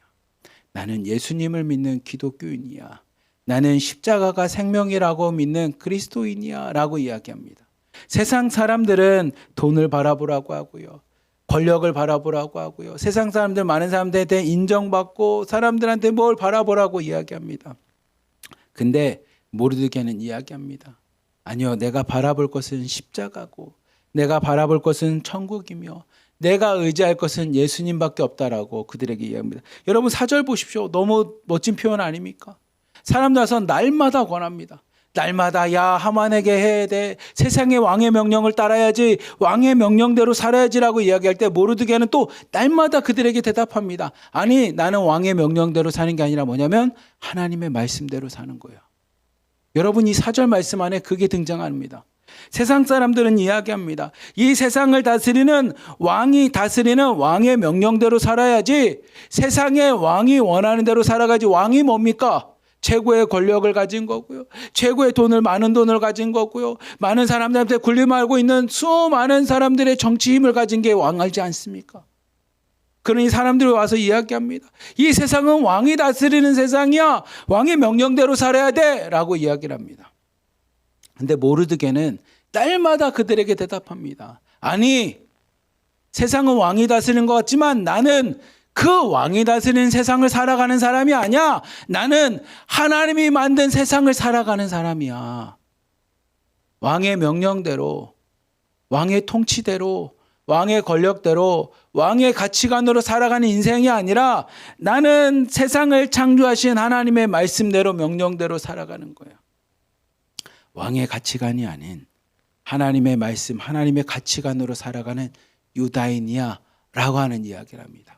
나는 예수님을 믿는 기독교인이야. 나는 십자가가 생명이라고 믿는 그리스도인이야 라고 이야기합니다. 세상 사람들은 돈을 바라보라고 하고요, 권력을 바라보라고 하고요, 세상 사람들, 많은 사람들에 대해 인정받고 사람들한테 뭘 바라보라고 이야기합니다. 근데 모르드게는 이야기합니다. 아니요, 내가 바라볼 것은 십자가고 내가 바라볼 것은 천국이며 내가 의지할 것은 예수님밖에 없다라고 그들에게 이야기합니다. 여러분 4절 보십시오. 너무 멋진 표현 아닙니까? 사람들 와서 날마다 권합니다. 날마다 야 하만에게 해야 돼. 세상의 왕의 명령을 따라야지. 왕의 명령대로 살아야지라고 이야기할 때 모르드게는 또 날마다 그들에게 대답합니다. 아니, 나는 왕의 명령대로 사는 게 아니라 뭐냐면 하나님의 말씀대로 사는 거예요. 여러분, 이 4절 말씀 안에 그게 등장합니다. 세상 사람들은 이야기합니다. 이 세상을 다스리는 왕이 다스리는 왕의 명령대로 살아야지. 세상의 왕이 원하는 대로 살아가지. 왕이 뭡니까? 최고의 권력을 가진 거고요, 최고의 많은 돈을 가진 거고요, 많은 사람들한테 군림하고 있는 수많은 사람들의 정치 힘을 가진 게 왕이지 않습니까? 그러니 사람들이 와서 이야기합니다. 이 세상은 왕이 다스리는 세상이야. 왕의 명령대로 살아야 돼 라고 이야기를 합니다. 근데 모르드게는 날마다 그들에게 대답합니다. 아니, 세상은 왕이 다스리는 것 같지만 나는 그 왕이 다스리는 세상을 살아가는 사람이 아니야. 나는 하나님이 만든 세상을 살아가는 사람이야. 왕의 명령대로, 왕의 통치대로, 왕의 권력대로, 왕의 가치관으로 살아가는 인생이 아니라 나는 세상을 창조하신 하나님의 말씀대로, 명령대로 살아가는 거야. 왕의 가치관이 아닌 하나님의 말씀, 하나님의 가치관으로 살아가는 유다인이야 라고 하는 이야기를 합니다.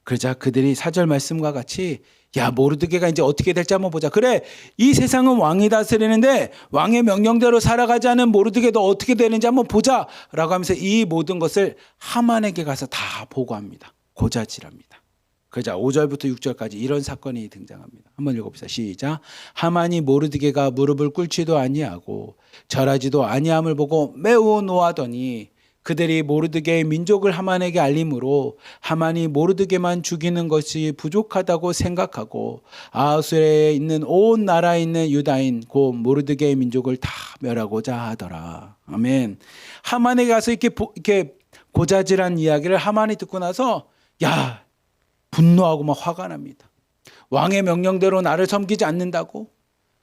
그러자 그들이 4절 말씀과 같이 야, 모르드게가 이제 어떻게 될지 한번 보자. 그래, 이 세상은 왕이 다스리는데 왕의 명령대로 살아가지 않은 모르드게도 어떻게 되는지 한번 보자 라고 하면서 이 모든 것을 하만에게 가서 다 보고합니다. 고자질합니다. 그러자 5절부터 6절까지 이런 사건이 등장합니다. 한번 읽어봅시다. 시작. 하만이 모르드게가 무릎을 꿇지도 아니하고 절하지도 아니함을 보고 매우 노하더니 그들이 모르드게의 민족을 하만에게 알림으로 하만이 모르드게만 죽이는 것이 부족하다고 생각하고 아하수에 있는 온 나라에 있는 유다인 곧 모르드게의 민족을 다 멸하고자 하더라. 아멘. 하만에게 가서 이렇게 고자질한 이야기를 하만이 듣고 나서 야, 분노하고 막 화가 납니다. 왕의 명령대로 나를 섬기지 않는다고,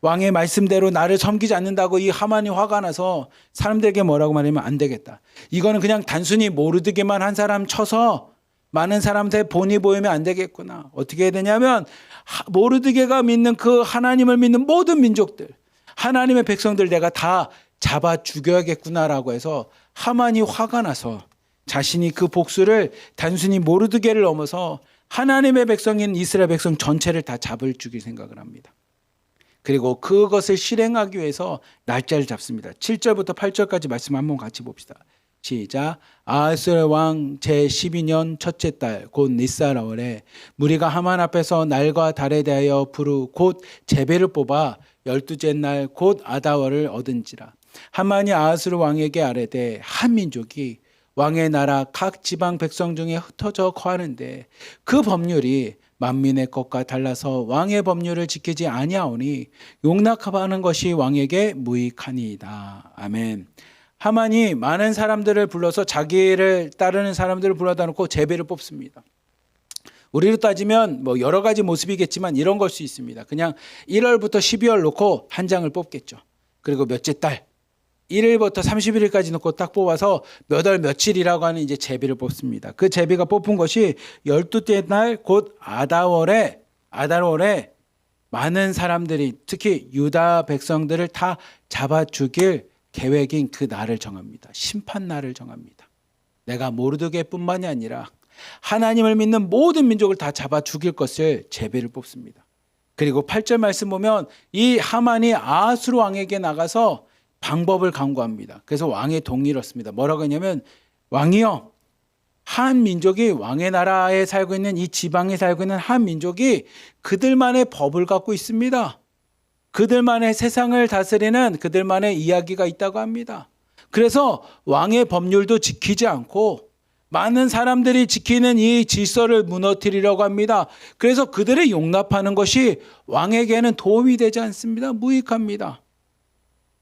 왕의 말씀대로 나를 섬기지 않는다고 이 하만이 화가 나서 사람들에게 뭐라고 말하면 안 되겠다. 이거는 그냥 단순히 모르드게만 한 사람 쳐서 많은 사람한테 본이 보이면 안 되겠구나. 어떻게 해야 되냐면 모르드게가 믿는 그 하나님을 믿는 모든 민족들, 하나님의 백성들 내가 다 잡아 죽여야겠구나라고 해서 하만이 화가 나서 자신이 그 복수를 단순히 모르드게를 넘어서 하나님의 백성인 이스라엘 백성 전체를 다 잡을 죽일 생각을 합니다. 그리고 그것을 실행하기 위해서 날짜를 잡습니다. 7절부터 8절까지 말씀 한번 같이 봅시다. 시작. 아하수의 왕 제12년 첫째 달 곧 니사라월에 무리가 하만 앞에서 날과 달에 대하여 부르 곧 제배를 뽑아 12째 날 곧 아다월을 얻은지라. 하만이 아하수르 왕에게 아뢰되 한 민족이 왕의 나라 각 지방 백성 중에 흩어져 거하는데 그 법률이 만민의 것과 달라서 왕의 법률을 지키지 아니하오니 용납하는 것이 왕에게 무익하니이다. 아멘. 하만이 많은 사람들을 불러서 자기를 따르는 사람들을 불러다 놓고 제비를 뽑습니다. 우리로 따지면 뭐 여러 가지 모습이겠지만 이런 걸 수 있습니다. 그냥 1월부터 12월 놓고 한 장을 뽑겠죠. 그리고 몇째 달 1일부터 31일까지 놓고 딱 뽑아서 몇 월 며칠이라고 하는 이제 제비를 뽑습니다. 그 제비가 뽑은 것이 12째 날 곧 아다월에 많은 사람들이 특히 유다 백성들을 다 잡아 죽일 계획인 그 날을 정합니다. 심판 날을 정합니다. 내가 모르드게뿐만이 아니라 하나님을 믿는 모든 민족을 다 잡아 죽일 것을 제비를 뽑습니다. 그리고 8절 말씀 보면 이 하만이 아하수르 왕에게 나가서 방법을 강구합니다. 그래서 왕의 동의를 얻습니다. 뭐라고 했냐면 왕이여, 한 민족이 왕의 나라에 살고 있는 이 지방에 살고 있는 한 민족이 그들만의 법을 갖고 있습니다. 그들만의 세상을 다스리는 그들만의 이야기가 있다고 합니다. 그래서 왕의 법률도 지키지 않고 많은 사람들이 지키는 이 질서를 무너뜨리려고 합니다. 그래서 그들을 용납하는 것이 왕에게는 도움이 되지 않습니다. 무익합니다.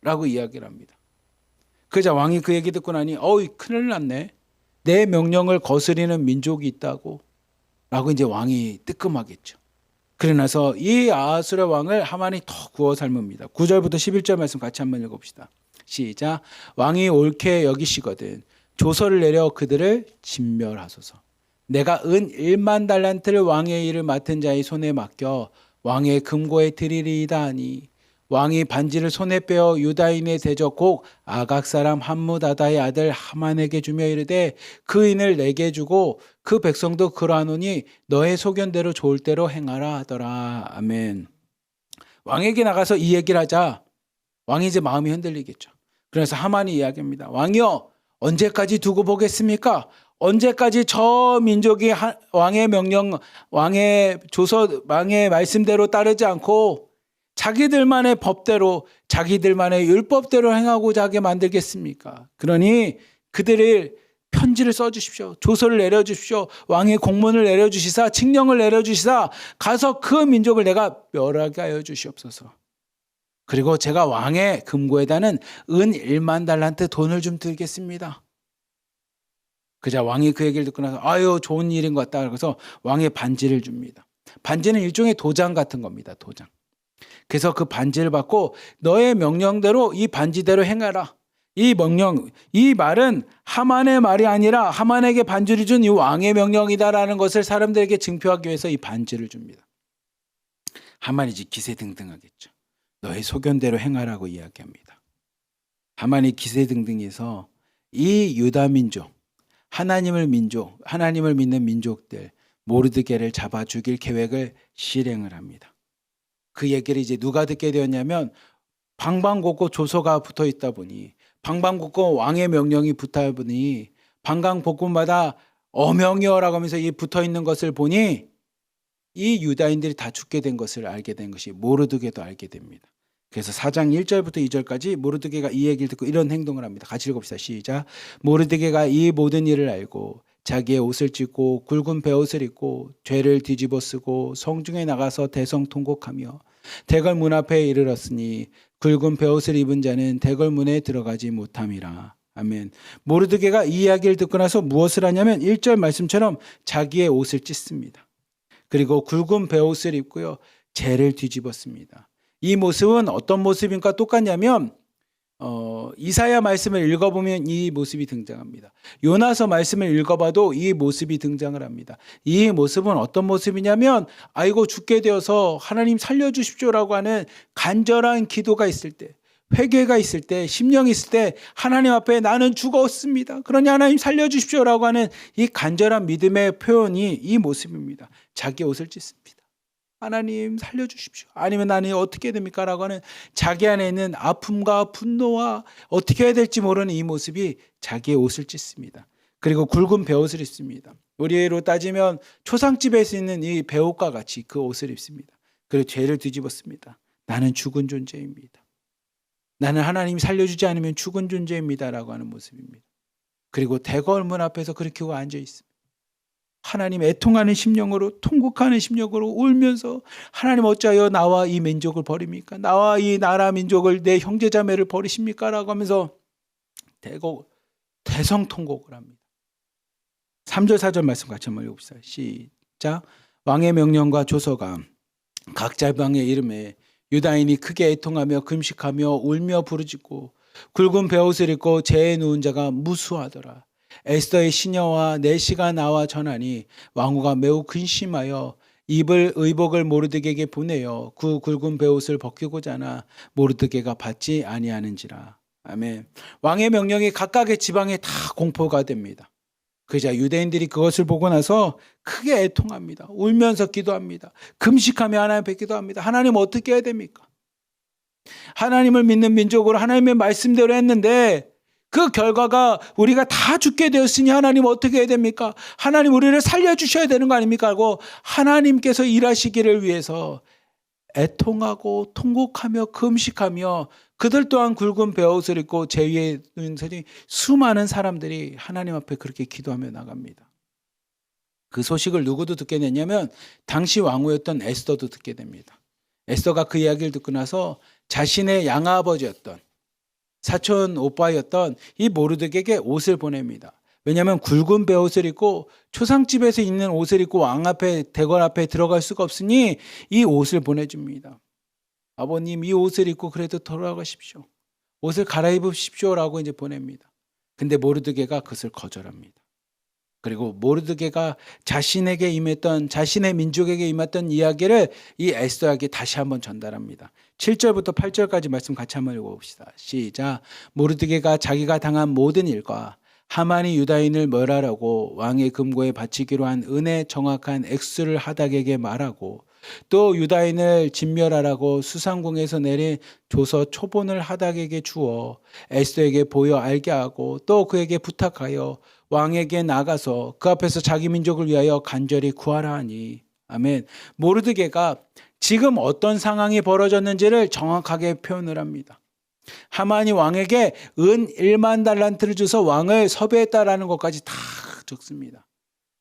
라고 이야기를 합니다. 그러자 왕이 그 얘기 듣고 나니 큰일 났네. 내 명령을 거스리는 민족이 있다고. 라고 이제 왕이 뜨끔하겠죠. 그러고 나서 이 아하술의 왕을 하만이 더 구워 삶습니다. 9절부터 11절 말씀 같이 한번 읽어봅시다. 시작. 왕이 옳게 여기시거든 조서를 내려 그들을 진멸하소서. 내가 은 1만 달란트를 왕의 일을 맡은 자의 손에 맡겨 왕의 금고에 드리리이다 하니 왕이 반지를 손에 빼어 유다인의 대적 곧 아각 사람 함무다다의 아들 하만에게 주며 이르되 그 인을 내게 주고 그 백성도 그러하노니 너의 소견대로 좋을 대로 행하라 하더라. 아멘. 왕에게 나가서 이 얘기를 하자 왕이 이제 마음이 흔들리겠죠. 그래서 하만이 이야기합니다. 왕이여, 언제까지 두고 보겠습니까? 언제까지 저 민족이 왕의 명령, 왕의 조서, 왕의 말씀대로 따르지 않고 자기들만의 법대로, 자기들만의 율법대로 행하고자 하게 만들겠습니까? 그러니 그들을 편지를 써주십시오. 조서를 내려주십시오. 왕의 공문을 내려주시사, 칙령을 내려주시사 가서 그 민족을 내가 멸하게 하여 주시옵소서. 그리고 제가 왕의 금고에다는 은 1만 달란트 돈을 좀 드리겠습니다. 그자 왕이 그 얘기를 듣고 나서 아유 좋은 일인 것 같다. 그래서 왕의 반지를 줍니다. 반지는 일종의 도장 같은 겁니다. 도장. 그래서 그 반지를 받고 너의 명령대로 이 반지대로 행하라. 이 명령, 이 말은 하만의 말이 아니라 하만에게 반지를 준 이 왕의 명령이다라는 것을 사람들에게 증표하기 위해서 이 반지를 줍니다. 하만이 이제 기세등등하겠죠. 너의 소견대로 행하라고 이야기합니다. 하만이 기세등등해서 이 유다 민족, 하나님을 믿는 민족들 모르드게를 잡아 죽일 계획을 실행을 합니다. 그 얘기를 이제 누가 듣게 되었냐면 방방곡곡 조서가 붙어 있다 보니 방방곡곡 왕의 명령이 붙어 보니 방방곡곡마다 어명이어라고 하면서 이 붙어 있는 것을 보니 이 유다인들이 다 죽게 된 것을 알게 된 것이 모르드게도 알게 됩니다. 그래서 4장 1절부터 2절까지 모르드게가 이 얘기를 듣고 이런 행동을 합니다. 같이 읽읍시다. 시작. 모르드게가 이 모든 일을 알고 자기의 옷을 찢고 굵은 베옷을 입고 죄를 뒤집어 쓰고 성중에 나가서 대성통곡하며 대궐 문 앞에 이르렀으니 굵은 베옷을 입은 자는 대궐 문에 들어가지 못함이라. 아멘. 모르드게가 이 이야기를 듣고 나서 무엇을 하냐면 1절 말씀처럼 자기의 옷을 찢습니다. 그리고 굵은 베옷을 입고요. 죄를 뒤집었습니다. 이 모습은 어떤 모습인가 똑같냐면 이사야 말씀을 읽어보면 이 모습이 등장합니다. 요나서 말씀을 읽어봐도 이 모습이 등장을 합니다. 이 모습은 어떤 모습이냐면 아이고 죽게 되어서 하나님 살려주십시오라고 하는 간절한 기도가 있을 때, 회개가 있을 때, 심령이 있을 때 하나님 앞에 나는 죽었습니다. 그러니 하나님 살려주십시오라고 하는 이 간절한 믿음의 표현이 이 모습입니다. 자기 옷을 찢습니다. 하나님 살려주십시오. 아니면 나는 어떻게 됩니까? 라고 하는 자기 안에 있는 아픔과 분노와 어떻게 해야 될지 모르는 이 모습이 자기의 옷을 찢습니다. 그리고 굵은 베옷을 입습니다. 우리로 따지면 초상집에서 있는 이 베옷과 같이 그 옷을 입습니다. 그리고 죄를 뒤집었습니다. 나는 죽은 존재입니다. 나는 하나님이 살려주지 않으면 죽은 존재입니다. 라고 하는 모습입니다. 그리고 대궐문 앞에서 그렇게 앉아 있습니다. 하나님 애통하는 심령으로 통곡하는 심령으로 울면서 하나님 어찌하여 나와 이 민족을 버립니까? 나와 이 나라 민족을 내 형제자매를 버리십니까? 라고 하면서 대성통곡을 합니다. 3절 4절 말씀 같이 한번 읽읍시다. 시작. 왕의 명령과 조서가 각 지방의 이름에 유다인이 크게 애통하며 금식하며 울며 부르짖고 굵은 베옷을 입고 재에 누운 자가 무수하더라. 에스더의 시녀와 내시가 나와 전하니 왕후가 매우 근심하여 입을 의복을 모르드게에게 보내어 그 굵은 베옷을 벗기고자 하나 모르드게가 받지 아니하는지라. 아멘. 왕의 명령이 각각의 지방에 다 공포가 됩니다. 그자 유대인들이 그것을 보고 나서 크게 애통합니다. 울면서 기도합니다. 금식하며 하나님 앞에 기도합니다. 하나님 어떻게 해야 됩니까? 하나님을 믿는 민족으로 하나님의 말씀대로 했는데 그 결과가 우리가 다 죽게 되었으니 하나님 어떻게 해야 됩니까? 하나님 우리를 살려주셔야 되는 거 아닙니까? 하고 하나님께서 일하시기를 위해서 애통하고 통곡하며 금식하며 그들 또한 굵은 베옷을 입고 제 위에 있는 수많은 사람들이 하나님 앞에 그렇게 기도하며 나갑니다. 그 소식을 누구도 듣게 됐냐면 당시 왕후였던 에스더도 듣게 됩니다. 에스더가 그 이야기를 듣고 나서 자신의 양아버지였던 사촌 오빠였던 이 모르드게에게 옷을 보냅니다. 왜냐하면 굵은 베옷을 입고 초상집에서 입는 옷을 입고 왕 앞에 대궐 앞에 들어갈 수가 없으니 이 옷을 보내줍니다. 아버님 이 옷을 입고 그래도 돌아가십시오. 옷을 갈아입으십시오라고 이제 보냅니다. 근데 모르드게가 그것을 거절합니다. 그리고 모르드게가 자신에게 임했던 자신의 민족에게 임했던 이야기를 이 에스더에게 다시 한번 전달합니다. 7절부터 8절까지 말씀 같이 한번 읽어봅시다. 시작. 모르드게가 자기가 당한 모든 일과 하만이 유다인을 멸하라고 왕의 금고에 바치기로 한 은혜 정확한 액수를 하닥에게 말하고 또 유다인을 진멸하라고 수상궁에서 내린 조서 초본을 하닥에게 주어 에스더에게 보여 알게 하고 또 그에게 부탁하여 왕에게 나가서 그 앞에서 자기 민족을 위하여 간절히 구하라 하니. 아멘. 모르드게가 지금 어떤 상황이 벌어졌는지를 정확하게 표현을 합니다. 하만이 왕에게 은 1만 달란트를 줘서 왕을 섭외했다라는 것까지 다 적습니다.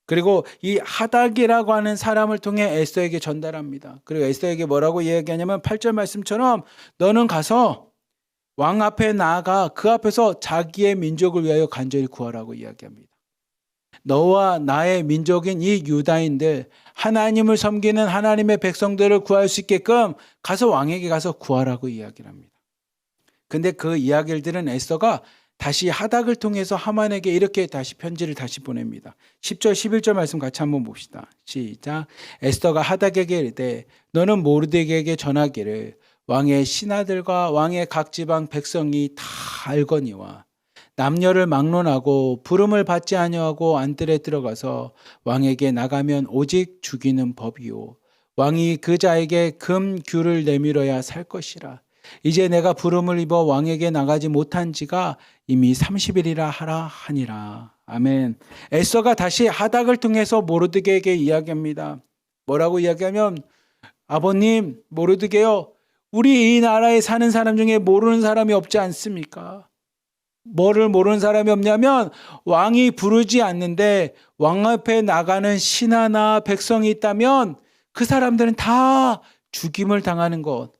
그리고 이 하닥이라고 하는 사람을 통해 에스더에게 전달합니다. 그리고 에스더에게 뭐라고 이야기하냐면 8절 말씀처럼 너는 가서 왕 앞에 나아가 그 앞에서 자기의 민족을 위하여 간절히 구하라고 이야기합니다. 너와 나의 민족인 이 유다인들 하나님을 섬기는 하나님의 백성들을 구할 수 있게끔 가서 왕에게 가서 구하라고 이야기를 합니다. 근데 그 이야기를 들은 에스더가 다시 하닥을 통해서 하만에게 이렇게 다시 편지를 다시 보냅니다. 10절 11절 말씀 같이 한번 봅시다. 시작. 에스더가 하닥에게 이르되 너는 모르드게에게 전하기를 왕의 신하들과 왕의 각 지방 백성이 다 알거니와 남녀를 막론하고 부름을 받지 아니하고 안뜰에 들어가서 왕에게 나가면 오직 죽이는 법이요 왕이 그 자에게 금 규를 내밀어야 살 것이라. 이제 내가 부름을 입어 왕에게 나가지 못한 지가 이미 30일이라 하라 하니라. 아멘. 에스더가 다시 하닥을 통해서 모르드게에게 이야기합니다. 뭐라고 이야기하면 아버님 모르드게요, 우리 이 나라에 사는 사람 중에 모르는 사람이 없지 않습니까? 뭐를 모르는 사람이 없냐면 왕이 부르지 않는데 왕 앞에 나가는 신하나 백성이 있다면 그 사람들은 다 죽임을 당하는 것.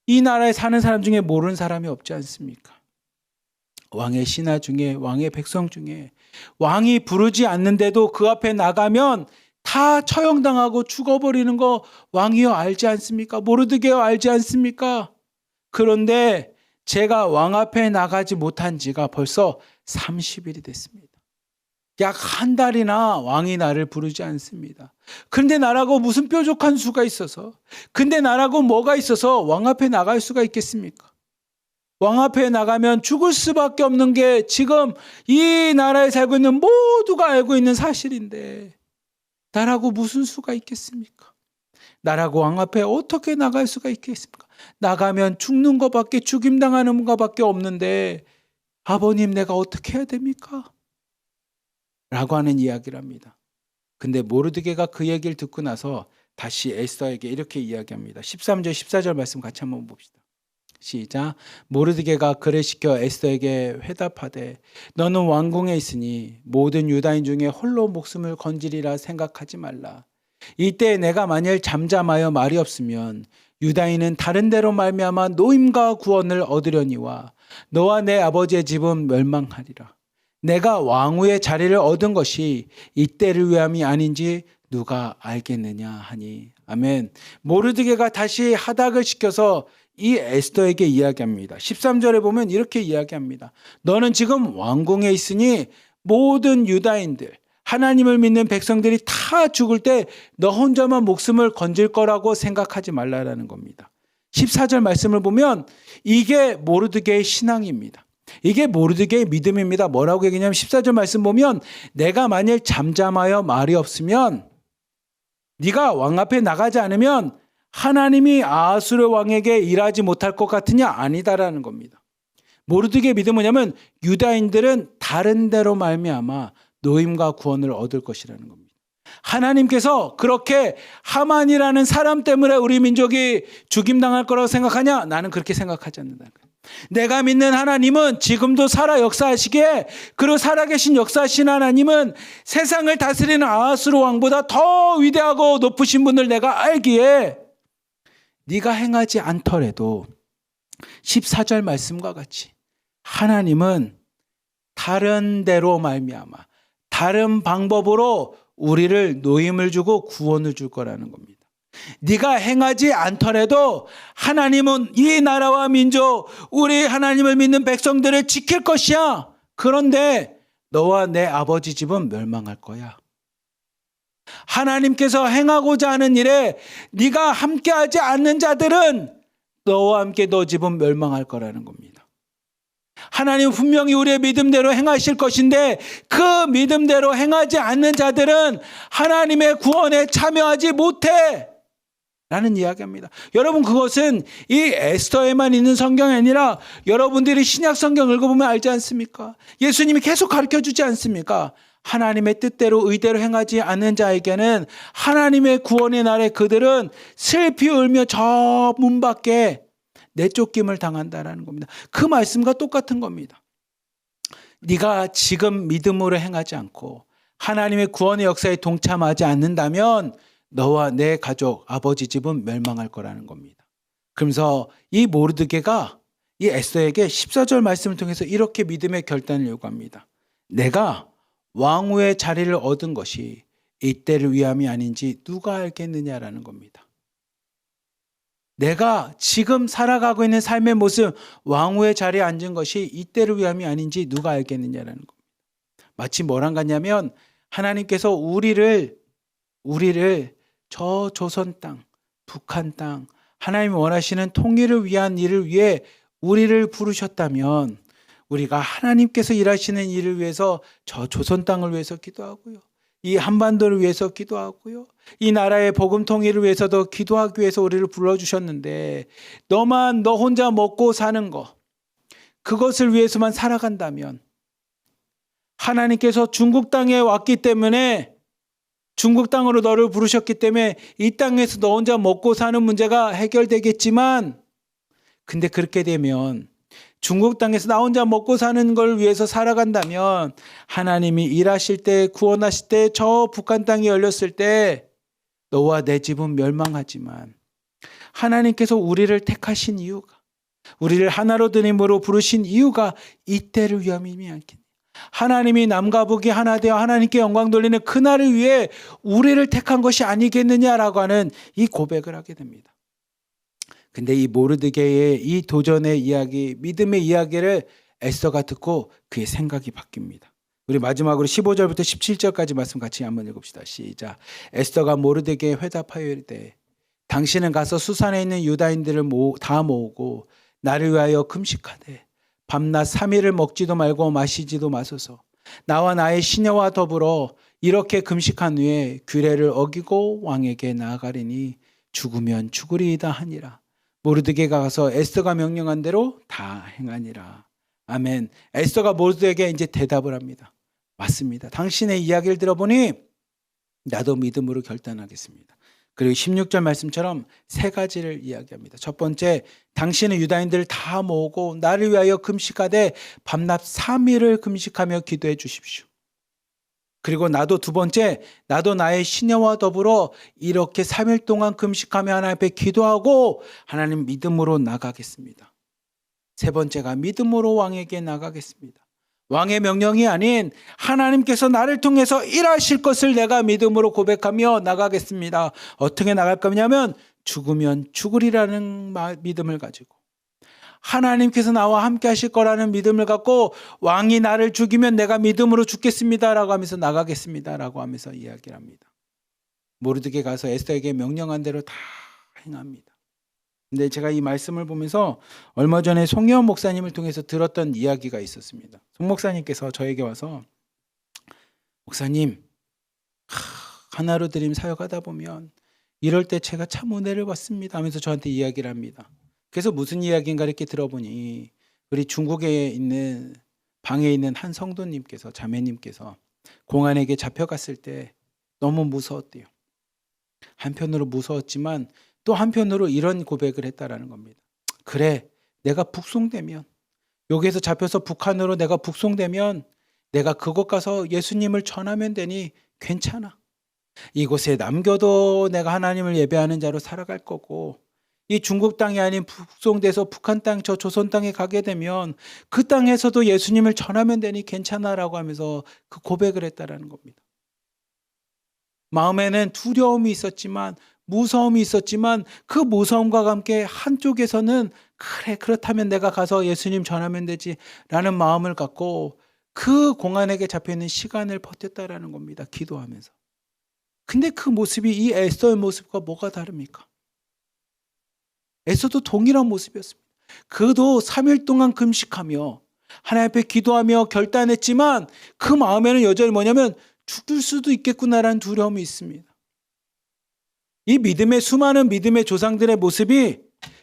이 나라에 사는 사람 중에 모르는 사람이 없지 않습니까? 왕의 신하 중에 왕의 백성 중에 왕이 부르지 않는데도 그 앞에 나가면 다 처형당하고 죽어버리는 거 왕이요 알지 않습니까? 모르드게요 알지 않습니까? 그런데 제가 왕 앞에 나가지 못한 지가 벌써 30일이 됐습니다. 약 한 달이나 왕이 나를 부르지 않습니다. 근데 나라고 무슨 뾰족한 수가 있어서, 근데 나라고 뭐가 있어서 왕 앞에 나갈 수가 있겠습니까? 왕 앞에 나가면 죽을 수밖에 없는 게 지금 이 나라에 살고 있는 모두가 알고 있는 사실인데 나라고 무슨 수가 있겠습니까? 나라고 왕 앞에 어떻게 나갈 수가 있겠습니까? 나가면 죽는 것밖에, 죽임당하는 것밖에 없는데 아버님 내가 어떻게 해야 됩니까? 라고 하는 이야기를 합니다. 근데 모르드게가 그 얘기를 듣고 나서 다시 에스더에게 이렇게 이야기합니다. 13절 14절 말씀 같이 한번 봅시다. 시작. 모르드게가 그를 시켜 에스더에게 회답하되 너는 왕궁에 있으니 모든 유다인 중에 홀로 목숨을 건지리라 생각하지 말라. 이때 내가 만일 잠잠하여 말이 없으면 유다인은 다른 데로 말미암아 노임과 구원을 얻으려니와 너와 내 아버지의 집은 멸망하리라. 내가 왕후의 자리를 얻은 것이 이때를 위함이 아닌지 누가 알겠느냐 하니. 아멘. 모르드게가 다시 하닥을 시켜서 이 에스더에게 이야기합니다. 13절에 보면 이렇게 이야기합니다. 너는 지금 왕궁에 있으니 모든 유다인들 하나님을 믿는 백성들이 다 죽을 때 너 혼자만 목숨을 건질 거라고 생각하지 말라라는 겁니다. 14절 말씀을 보면 이게 모르드게의 신앙입니다. 이게 모르드게의 믿음입니다. 뭐라고 얘기냐면 14절 말씀 보면 내가 만일 잠잠하여 말이 없으면 네가 왕 앞에 나가지 않으면 하나님이 아하수르 왕에게 일하지 못할 것 같으냐? 아니다라는 겁니다. 모르드게의 믿음은 뭐냐면 유다인들은 다른 데로 말미암아 노임과 구원을 얻을 것이라는 겁니다. 하나님께서 그렇게 하만이라는 사람 때문에 우리 민족이 죽임당할 거라고 생각하냐? 나는 그렇게 생각하지 않는다. 내가 믿는 하나님은 지금도 살아 역사하시기에, 그리고 살아계신 역사하신 하나님은 세상을 다스리는 아하수르 왕보다 더 위대하고 높으신 분을 내가 알기에 네가 행하지 않더라도 14절 말씀과 같이 하나님은 다른 데로 말미암아 다른 방법으로 우리를 노임을 주고 구원을 줄 거라는 겁니다. 네가 행하지 않더라도 하나님은 이 나라와 민족, 우리 하나님을 믿는 백성들을 지킬 것이야. 그런데 너와 내 아버지 집은 멸망할 거야. 하나님께서 행하고자 하는 일에 네가 함께하지 않는 자들은 너와 함께 너 집은 멸망할 거라는 겁니다. 하나님 분명히 우리의 믿음대로 행하실 것인데 그 믿음대로 행하지 않는 자들은 하나님의 구원에 참여하지 못해 라는 이야기입니다. 여러분, 그것은 이 에스더에만 있는 성경이 아니라 여러분들이 신약 성경 읽어보면 알지 않습니까? 예수님이 계속 가르쳐주지 않습니까? 하나님의 뜻대로 의대로 행하지 않는 자에게는 하나님의 구원의 날에 그들은 슬피 울며 저 문 밖에 내쫓김을 당한다라는 겁니다. 그 말씀과 똑같은 겁니다. 네가 지금 믿음으로 행하지 않고 하나님의 구원의 역사에 동참하지 않는다면 너와 내 가족, 아버지 집은 멸망할 거라는 겁니다. 그러면서 이 모르드게가 이 에스더에게 14절 말씀을 통해서 이렇게 믿음의 결단을 요구합니다. 내가 왕후의 자리를 얻은 것이 이때를 위함이 아닌지 누가 알겠느냐라는 겁니다. 내가 지금 살아가고 있는 삶의 모습, 왕후의 자리에 앉은 것이 이때를 위함이 아닌지 누가 알겠느냐라는 겁니다. 마치 뭐랑 같냐면 하나님께서 우리를 저 조선 땅, 북한 땅, 하나님이 원하시는 통일을 위한 일을 위해 우리를 부르셨다면 우리가 하나님께서 일하시는 일을 위해서 저 조선 땅을 위해서 기도하고요. 이 한반도를 위해서 기도하고요. 이 나라의 복음 통일을 위해서도 기도하기 위해서 우리를 불러주셨는데 너 혼자 먹고 사는 거, 그것을 위해서만 살아간다면 하나님께서 중국 땅에 왔기 때문에 중국 땅으로 너를 부르셨기 때문에 이 땅에서 너 혼자 먹고 사는 문제가 해결되겠지만 근데 그렇게 되면 중국 땅에서 나 혼자 먹고 사는 걸 위해서 살아간다면 하나님이 일하실 때 구원하실 때 저 북한 땅이 열렸을 때 너와 내 집은 멸망하지만 하나님께서 우리를 택하신 이유가 우리를 하나로 된 힘으로 부르신 이유가 이때를 위함이지 않겠니? 하나님이 남과 북이 하나 되어 하나님께 영광 돌리는 그날을 위해 우리를 택한 것이 아니겠느냐라고 하는 이 고백을 하게 됩니다. 근데 이 모르드게의 이 도전의 이야기, 믿음의 이야기를 에스더가 듣고 그의 생각이 바뀝니다. 우리 마지막으로 15절부터 17절까지 말씀 같이 한번 읽읍시다. 시작. 에스더가 모르드게에 회답하여 이르되 당신은 가서 수산에 있는 유다인들을 다 모으고 나를 위하여 금식하되 밤낮 3일을 먹지도 말고 마시지도 마소서. 나와 나의 시녀와 더불어 이렇게 금식한 후에 규례를 어기고 왕에게 나아가리니 죽으면 죽으리이다 하니라. 모르드게가 가서 에스더가 명령한 대로 다 행하니라. 아멘. 에스더가 모르드게에게 이제 대답을 합니다. 맞습니다. 당신의 이야기를 들어보니 나도 믿음으로 결단하겠습니다. 그리고 16절 말씀처럼 세 가지를 이야기합니다. 첫 번째, 당신은 유다인들을 다 모으고 나를 위하여 금식하되 밤낮 3일을 금식하며 기도해 주십시오. 그리고 나도 두 번째, 나도 나의 시녀와 더불어 이렇게 3일 동안 금식하며 하나님 앞에 기도하고 하나님 믿음으로 나가겠습니다. 세 번째가 믿음으로 왕에게 나가겠습니다. 왕의 명령이 아닌 하나님께서 나를 통해서 일하실 것을 내가 믿음으로 고백하며 나가겠습니다. 어떻게 나갈 거냐면 죽으면 죽으리라는 믿음을 가지고 하나님께서 나와 함께 하실 거라는 믿음을 갖고 왕이 나를 죽이면 내가 믿음으로 죽겠습니다라고 하면서 나가겠습니다라고 하면서 이야기를 합니다. 모르드게 가서 에스더에게 명령한 대로 다 행합니다. 근데 제가 이 말씀을 보면서 얼마 전에 송혜원 목사님을 통해서 들었던 이야기가 있었습니다. 송 목사님께서 저에게 와서 목사님, 하나로 드림 사역하다 보면 이럴 때 제가 참 은혜를 받습니다 하면서 저한테 이야기를 합니다. 그래서 무슨 이야기인가 이렇게 들어보니 우리 중국에 있는 방에 있는 한 성도님께서 자매님께서 공안에게 잡혀갔을 때 너무 무서웠대요. 한편으로 무서웠지만 또 한편으로 이런 고백을 했다라는 겁니다. 그래, 내가 북송되면 여기에서 잡혀서 북한으로 내가 북송되면 내가 그곳 가서 예수님을 전하면 되니 괜찮아. 이곳에 남겨도 내가 하나님을 예배하는 자로 살아갈 거고 이 중국 땅이 아닌 북송돼서 북한 땅, 저 조선 땅에 가게 되면 그 땅에서도 예수님을 전하면 되니 괜찮아라고 하면서 그 고백을 했다라는 겁니다. 마음에는 두려움이 있었지만 무서움이 있었지만 그 무서움과 함께 한쪽에서는 그래 그렇다면 내가 가서 예수님 전하면 되지 라는 마음을 갖고 그 공안에게 잡혀있는 시간을 버텼다라는 겁니다. 기도하면서. 근데 그 모습이 이 에스더의 모습과 뭐가 다릅니까? 에스더도 동일한 모습이었습니다. 그도 3일 동안 금식하며 하나님 앞에 기도하며 결단했지만 그 마음에는 여전히 뭐냐면 죽을 수도 있겠구나라는 두려움이 있습니다. 이 믿음의 수많은 믿음의 조상들의 모습이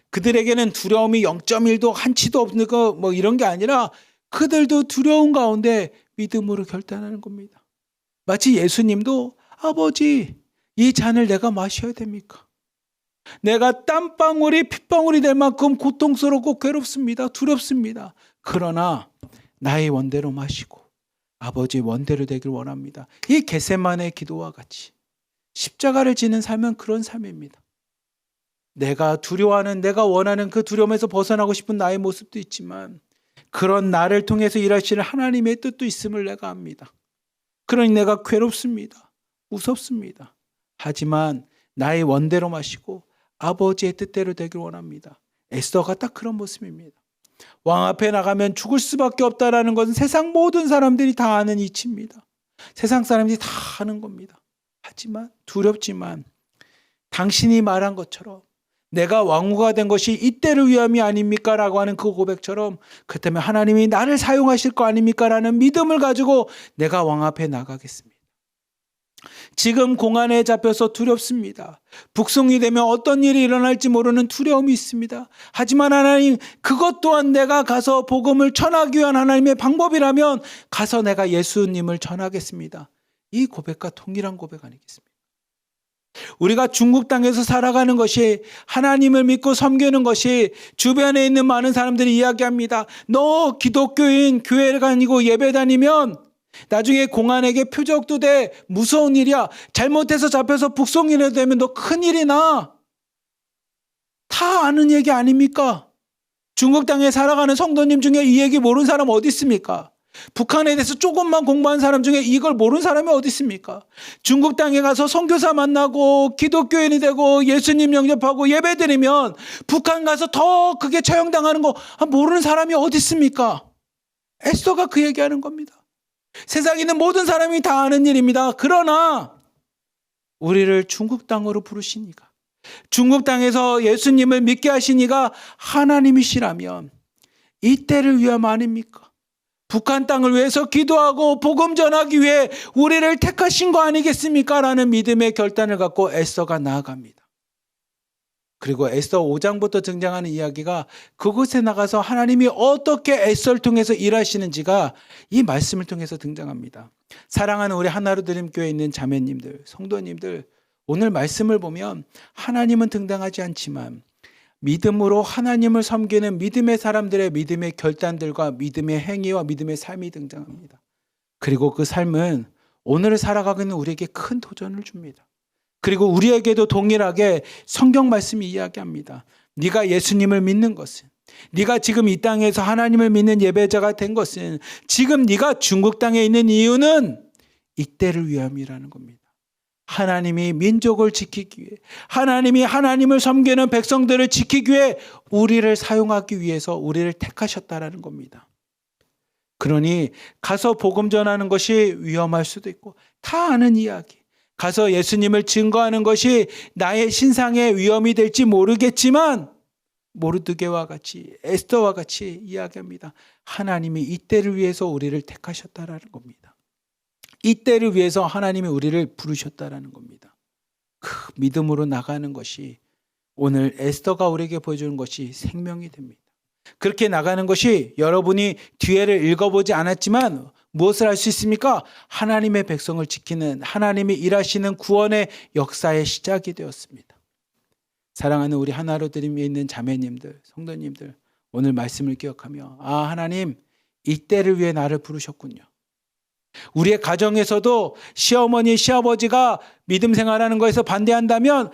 그들에게는 두려움이 0.1도 한치도 없는 거 뭐 이런 게 아니라 그들도 두려운 가운데 믿음으로 결단하는 겁니다. 마치 예수님도 아버지 이 잔을 내가 마셔야 됩니까? 내가 땀방울이 핏방울이 될 만큼 고통스럽고 괴롭습니다. 두렵습니다. 그러나 나의 원대로 마시고 아버지 원대로 되길 원합니다. 이 겟세마네 기도와 같이 십자가를 지는 삶은 그런 삶입니다. 내가 두려워하는 내가 원하는 그 두려움에서 벗어나고 싶은 나의 모습도 있지만 그런 나를 통해서 일하시는 하나님의 뜻도 있음을 내가 압니다. 그러니 내가 괴롭습니다. 무섭습니다. 하지만 나의 원대로 마시고 아버지의 뜻대로 되길 원합니다. 에스더가 딱 그런 모습입니다. 왕 앞에 나가면 죽을 수밖에 없다라는 것은 세상 모든 사람들이 다 아는 이치입니다. 세상 사람들이 다 아는 겁니다. 하지만 두렵지만 당신이 말한 것처럼 내가 왕후가 된 것이 이때를 위함이 아닙니까? 라고 하는 그 고백처럼 그렇다면 하나님이 나를 사용하실 거 아닙니까? 라는 믿음을 가지고 내가 왕 앞에 나가겠습니다. 지금 공안에 잡혀서 두렵습니다. 북송이 되면 어떤 일이 일어날지 모르는 두려움이 있습니다. 하지만 하나님 그것 또한 내가 가서 복음을 전하기 위한 하나님의 방법이라면 가서 내가 예수님을 전하겠습니다. 이 고백과 동일한 고백 아니겠습니까? 우리가 중국 땅에서 살아가는 것이 하나님을 믿고 섬기는 것이 주변에 있는 많은 사람들이 이야기합니다. 너 기독교인 교회를 다니고 예배 다니면 나중에 공안에게 표적도 돼 무서운 일이야. 잘못해서 잡혀서 북송인이 되면 너 큰일이 나. 다 아는 얘기 아닙니까? 중국 땅에 살아가는 성도님 중에 이 얘기 모르는 사람 어디 있습니까? 북한에 대해서 조금만 공부한 사람 중에 이걸 모르는 사람이 어디 있습니까? 중국 땅에 가서 선교사 만나고 기독교인이 되고 예수님 영접하고 예배드리면 북한 가서 더 그게 처형당하는 거 모르는 사람이 어디 있습니까? 에스더가 그 얘기하는 겁니다. 세상에 있는 모든 사람이 다 아는 일입니다. 그러나 우리를 중국 땅으로 부르신 이가 중국 땅에서 예수님을 믿게 하신 이가 하나님이시라면 이때를 위함 아닙니까? 북한 땅을 위해서 기도하고 복음 전하기 위해 우리를 택하신 거 아니겠습니까? 라는 믿음의 결단을 갖고 에스더가 나아갑니다. 그리고 에스더 5장부터 등장하는 이야기가 그곳에 나가서 하나님이 어떻게 에스더를 통해서 일하시는지가 이 말씀을 통해서 등장합니다. 사랑하는 우리 하나로드림교회에 있는 자매님들, 성도님들, 오늘 말씀을 보면 하나님은 등장하지 않지만 믿음으로 하나님을 섬기는 믿음의 사람들의 믿음의 결단들과 믿음의 행위와 믿음의 삶이 등장합니다. 그리고 그 삶은 오늘을 살아가고 있는 우리에게 큰 도전을 줍니다. 그리고 우리에게도 동일하게 성경 말씀이 이야기합니다. 네가 예수님을 믿는 것은, 네가 지금 이 땅에서 하나님을 믿는 예배자가 된 것은, 지금 네가 중국 땅에 있는 이유는 이때를 위함이라는 겁니다. 하나님이 민족을 지키기 위해, 하나님이 하나님을 섬기는 백성들을 지키기 위해 우리를 사용하기 위해서 우리를 택하셨다라는 겁니다. 그러니 가서 복음 전하는 것이 위험할 수도 있고 다 아는 이야기, 가서 예수님을 증거하는 것이 나의 신상에 위험이 될지 모르겠지만 모르드게와 같이 에스더와 같이 이야기합니다. 하나님이 이때를 위해서 우리를 택하셨다라는 겁니다. 이때를 위해서 하나님이 우리를 부르셨다라는 겁니다. 그 믿음으로 나가는 것이 오늘 에스더가 우리에게 보여주는 것이 생명이 됩니다. 그렇게 나가는 것이 여러분이 뒤에를 읽어보지 않았지만 무엇을 할 수 있습니까? 하나님의 백성을 지키는 하나님이 일하시는 구원의 역사의 시작이 되었습니다. 사랑하는 우리 하나로 드림에 있는 자매님들, 성도님들, 오늘 말씀을 기억하며 하나님 이 때를 위해 나를 부르셨군요. 우리의 가정에서도 시어머니, 시아버지가 믿음 생활하는 것에서 반대한다면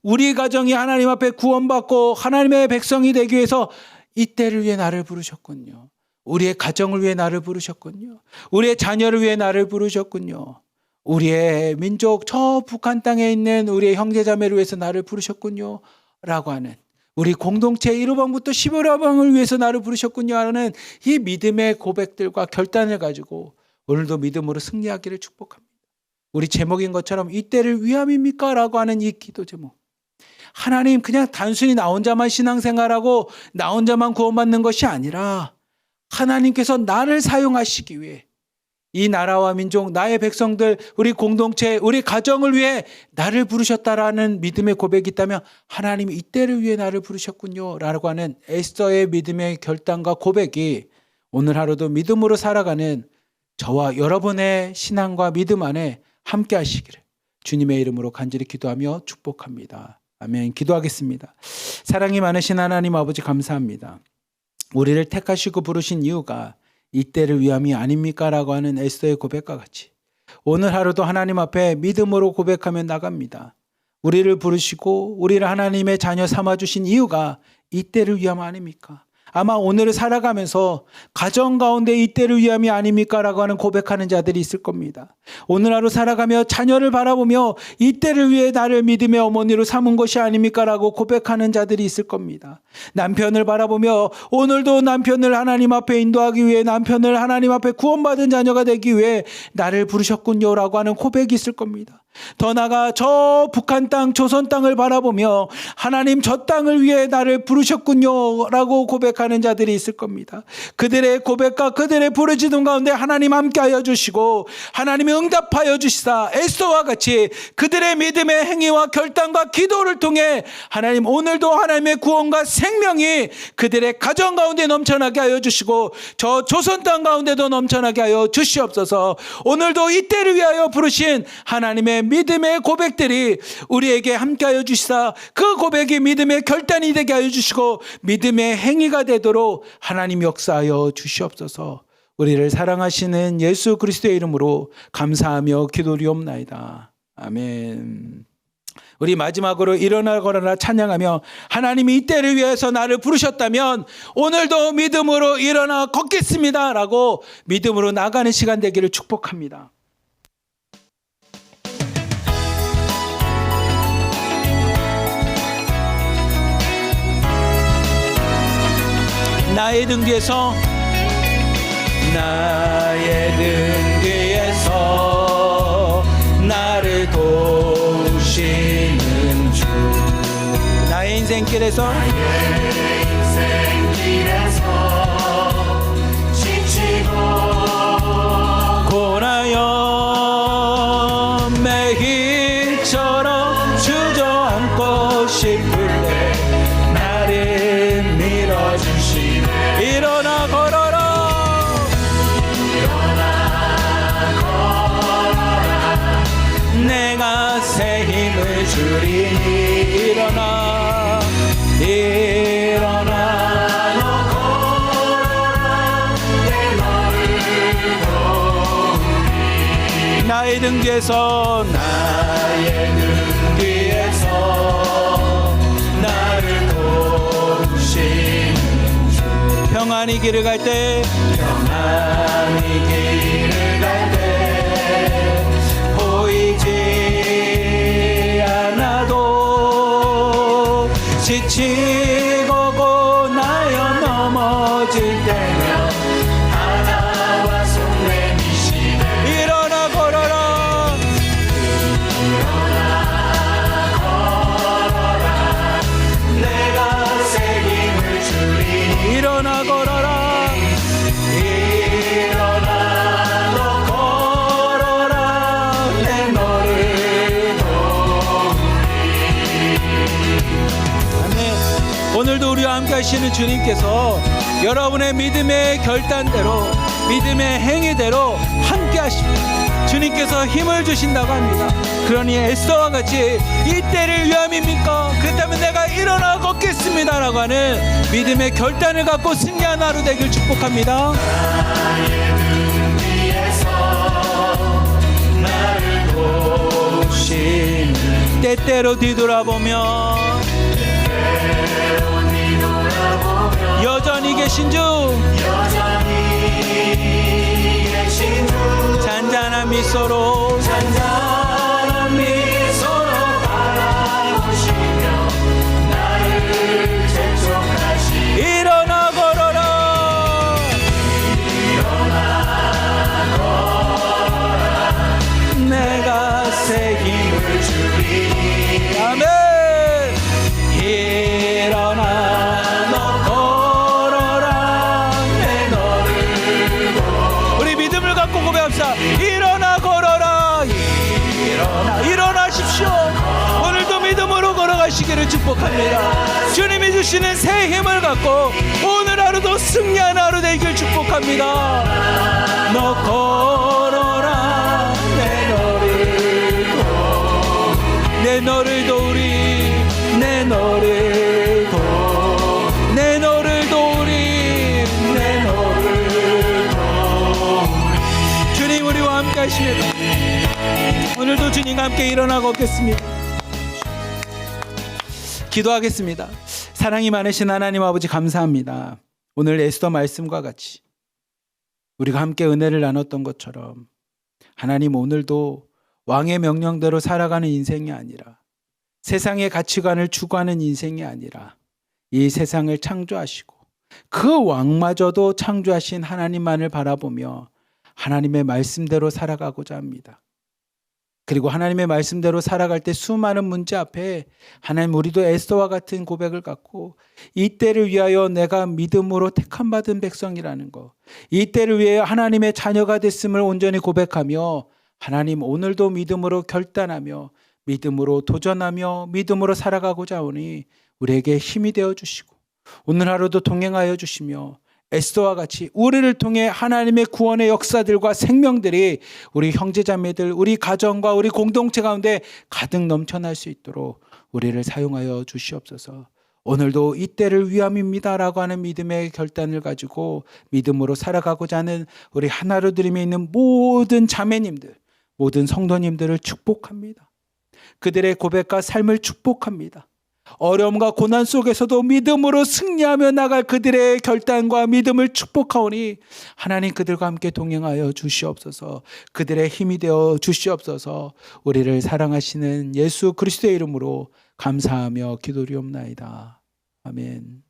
우리 가정이 하나님 앞에 구원받고 하나님의 백성이 되기 위해서 이 때를 위해 나를 부르셨군요. 우리의 가정을 위해 나를 부르셨군요. 우리의 자녀를 위해 나를 부르셨군요. 우리의 민족 저 북한 땅에 있는 우리의 형제자매를 위해서 나를 부르셨군요 라고 하는 우리 공동체 1호방부터 15호방을 위해서 나를 부르셨군요 하는 이 믿음의 고백들과 결단을 가지고 오늘도 믿음으로 승리하기를 축복합니다. 우리 제목인 것처럼 이 때를 위함입니까? 라고 하는 이 기도 제목. 하나님 그냥 단순히 나 혼자만 신앙생활하고 나 혼자만 구원받는 것이 아니라 하나님께서 나를 사용하시기 위해 이 나라와 민족, 나의 백성들, 우리 공동체, 우리 가정을 위해 나를 부르셨다라는 믿음의 고백이 있다면 하나님이 이 때를 위해 나를 부르셨군요 라고 하는 에스더의 믿음의 결단과 고백이 오늘 하루도 믿음으로 살아가는 저와 여러분의 신앙과 믿음 안에 함께 하시기를 주님의 이름으로 간절히 기도하며 축복합니다. 아멘. 기도하겠습니다. 사랑이 많으신 하나님 아버지 감사합니다. 우리를 택하시고 부르신 이유가 이 때를 위함이 아닙니까? 라고 하는 에스더의 고백과 같이 오늘 하루도 하나님 앞에 믿음으로 고백하며 나갑니다. 우리를 부르시고 우리를 하나님의 자녀 삼아주신 이유가 이 때를 위함 아닙니까? 아마 오늘을 살아가면서 가정 가운데 이 때를 위함이 아닙니까? 라고 하는 고백하는 자들이 있을 겁니다. 오늘 하루 살아가며 자녀를 바라보며 이 때를 위해 나를 믿음의 어머니로 삼은 것이 아닙니까? 라고 고백하는 자들이 있을 겁니다. 남편을 바라보며 오늘도 남편을 하나님 앞에 인도하기 위해 남편을 하나님 앞에 구원받은 자녀가 되기 위해 나를 부르셨군요 라고 하는 고백이 있을 겁니다. 더 나아가 저 북한 땅, 조선 땅을 바라보며 하나님 저 땅을 위해 나를 부르셨군요 라고 고백하는 자들이 있을 겁니다. 그들의 고백과 그들의 부르짖음 가운데 하나님 함께하여 주시고 하나님이 응답하여 주시사 에스더와 같이 그들의 믿음의 행위와 결단과 기도를 통해 하나님 오늘도 하나님의 구원과 생명이 그들의 가정 가운데 넘쳐나게 하여 주시고 저 조선 땅 가운데도 넘쳐나게 하여 주시옵소서. 오늘도 이 때를 위하여 부르신 하나님의 믿음의 고백들이 우리에게 함께하여 주시사 그 고백이 믿음의 결단이 되게 하여 주시고 믿음의 행위가 되도록 하나님 역사하여 주시옵소서. 우리를 사랑하시는 예수 그리스도의 이름으로 감사하며 기도리옵나이다. 아멘. 우리 마지막으로 일어나 걸어라 찬양하며 하나님이 이 때를 위해서 나를 부르셨다면 오늘도 믿음으로 일어나 걷겠습니다 라고 믿음으로 나가는 시간 되기를 축복합니다. 나의 등 뒤에서 나를 도우시는 주 나의 인생길에서 지치고 고나여 매일처럼 주저앉고 싶을 때 나를 밀어주시네. 일어나 걸어라 내가 새 힘을 주리니 일어나 너 걸어라 내 너를 도우리 나의 등 뒤에서 나를 도우시는 주 평안히 길을 갈 때 보이지 않아도 지치고 고나여 넘어질 때면 하나와 손 내미시네. 일어나 걸어라 내가 새 힘을 주리니 일어나 걸어라 너 걸어라 내 너를 오늘도 우리와 함께 하시는 주님께서 여러분의 믿음의 결단대로, 믿음의 행위대로 함께 하십니다. 주님께서 힘을 주신다고 합니다. 그러니 에스더와 같이 이때를 위함입니까? 그렇다면 내가 일어나 걷겠습니다 라고 하는 믿음의 결단을 갖고 승리한 하루 되길 축복합니다. 때때로 뒤돌아보며 여전히 계신 주 잔잔한 미소로 바라보시며 나를 재촉하시 일어나 걸어라 내가 새 힘을 주리니 아멘. 일어나 너 걸어라 내 너를 우리 믿음을 갖고 고백합시다. 일어나 걸어라 일어나십시오. 오늘도 믿음으로 걸어가시기를 축복합니다. 주님이 주시는 새 힘을 갖고 오늘 하루도 승리한 하루 되길 축복합니다. 너 걸어라 내 너를 도우리 내 너를 도우리 내 너를 도우리 주님 우리와 함께 하십니다. 오늘도 주님과 함께 일어나 걷겠습니다. 기도하겠습니다. 사랑이 많으신 하나님 아버지 감사합니다. 오늘 에스더 말씀과 같이 우리가 함께 은혜를 나눴던 것처럼 하나님 오늘도 왕의 명령대로 살아가는 인생이 아니라 세상의 가치관을 추구하는 인생이 아니라 이 세상을 창조하시고 그 왕마저도 창조하신 하나님만을 바라보며 하나님의 말씀대로 살아가고자 합니다. 그리고 하나님의 말씀대로 살아갈 때 수많은 문제 앞에 하나님 우리도 에스더와 같은 고백을 갖고 이 때를 위하여 내가 믿음으로 택함받은 백성이라는 것, 이 때를 위하여 하나님의 자녀가 됐음을 온전히 고백하며 하나님 오늘도 믿음으로 결단하며 믿음으로 도전하며 믿음으로 살아가고자 하오니 우리에게 힘이 되어 주시고 오늘 하루도 동행하여 주시며 에스더와 같이 우리를 통해 하나님의 구원의 역사들과 생명들이 우리 형제자매들, 우리 가정과 우리 공동체 가운데 가득 넘쳐날 수 있도록 우리를 사용하여 주시옵소서. 오늘도 이 때를 위함입니다라고 하는 믿음의 결단을 가지고 믿음으로 살아가고자 하는 우리 하나로 드림에 있는 모든 자매님들, 모든 성도님들을 축복합니다. 그들의 고백과 삶을 축복합니다. 어려움과 고난 속에서도 믿음으로 승리하며 나갈 그들의 결단과 믿음을 축복하오니 하나님 그들과 함께 동행하여 주시옵소서. 그들의 힘이 되어 주시옵소서. 우리를 사랑하시는 예수 그리스도의 이름으로 감사하며 기도리옵나이다. 아멘.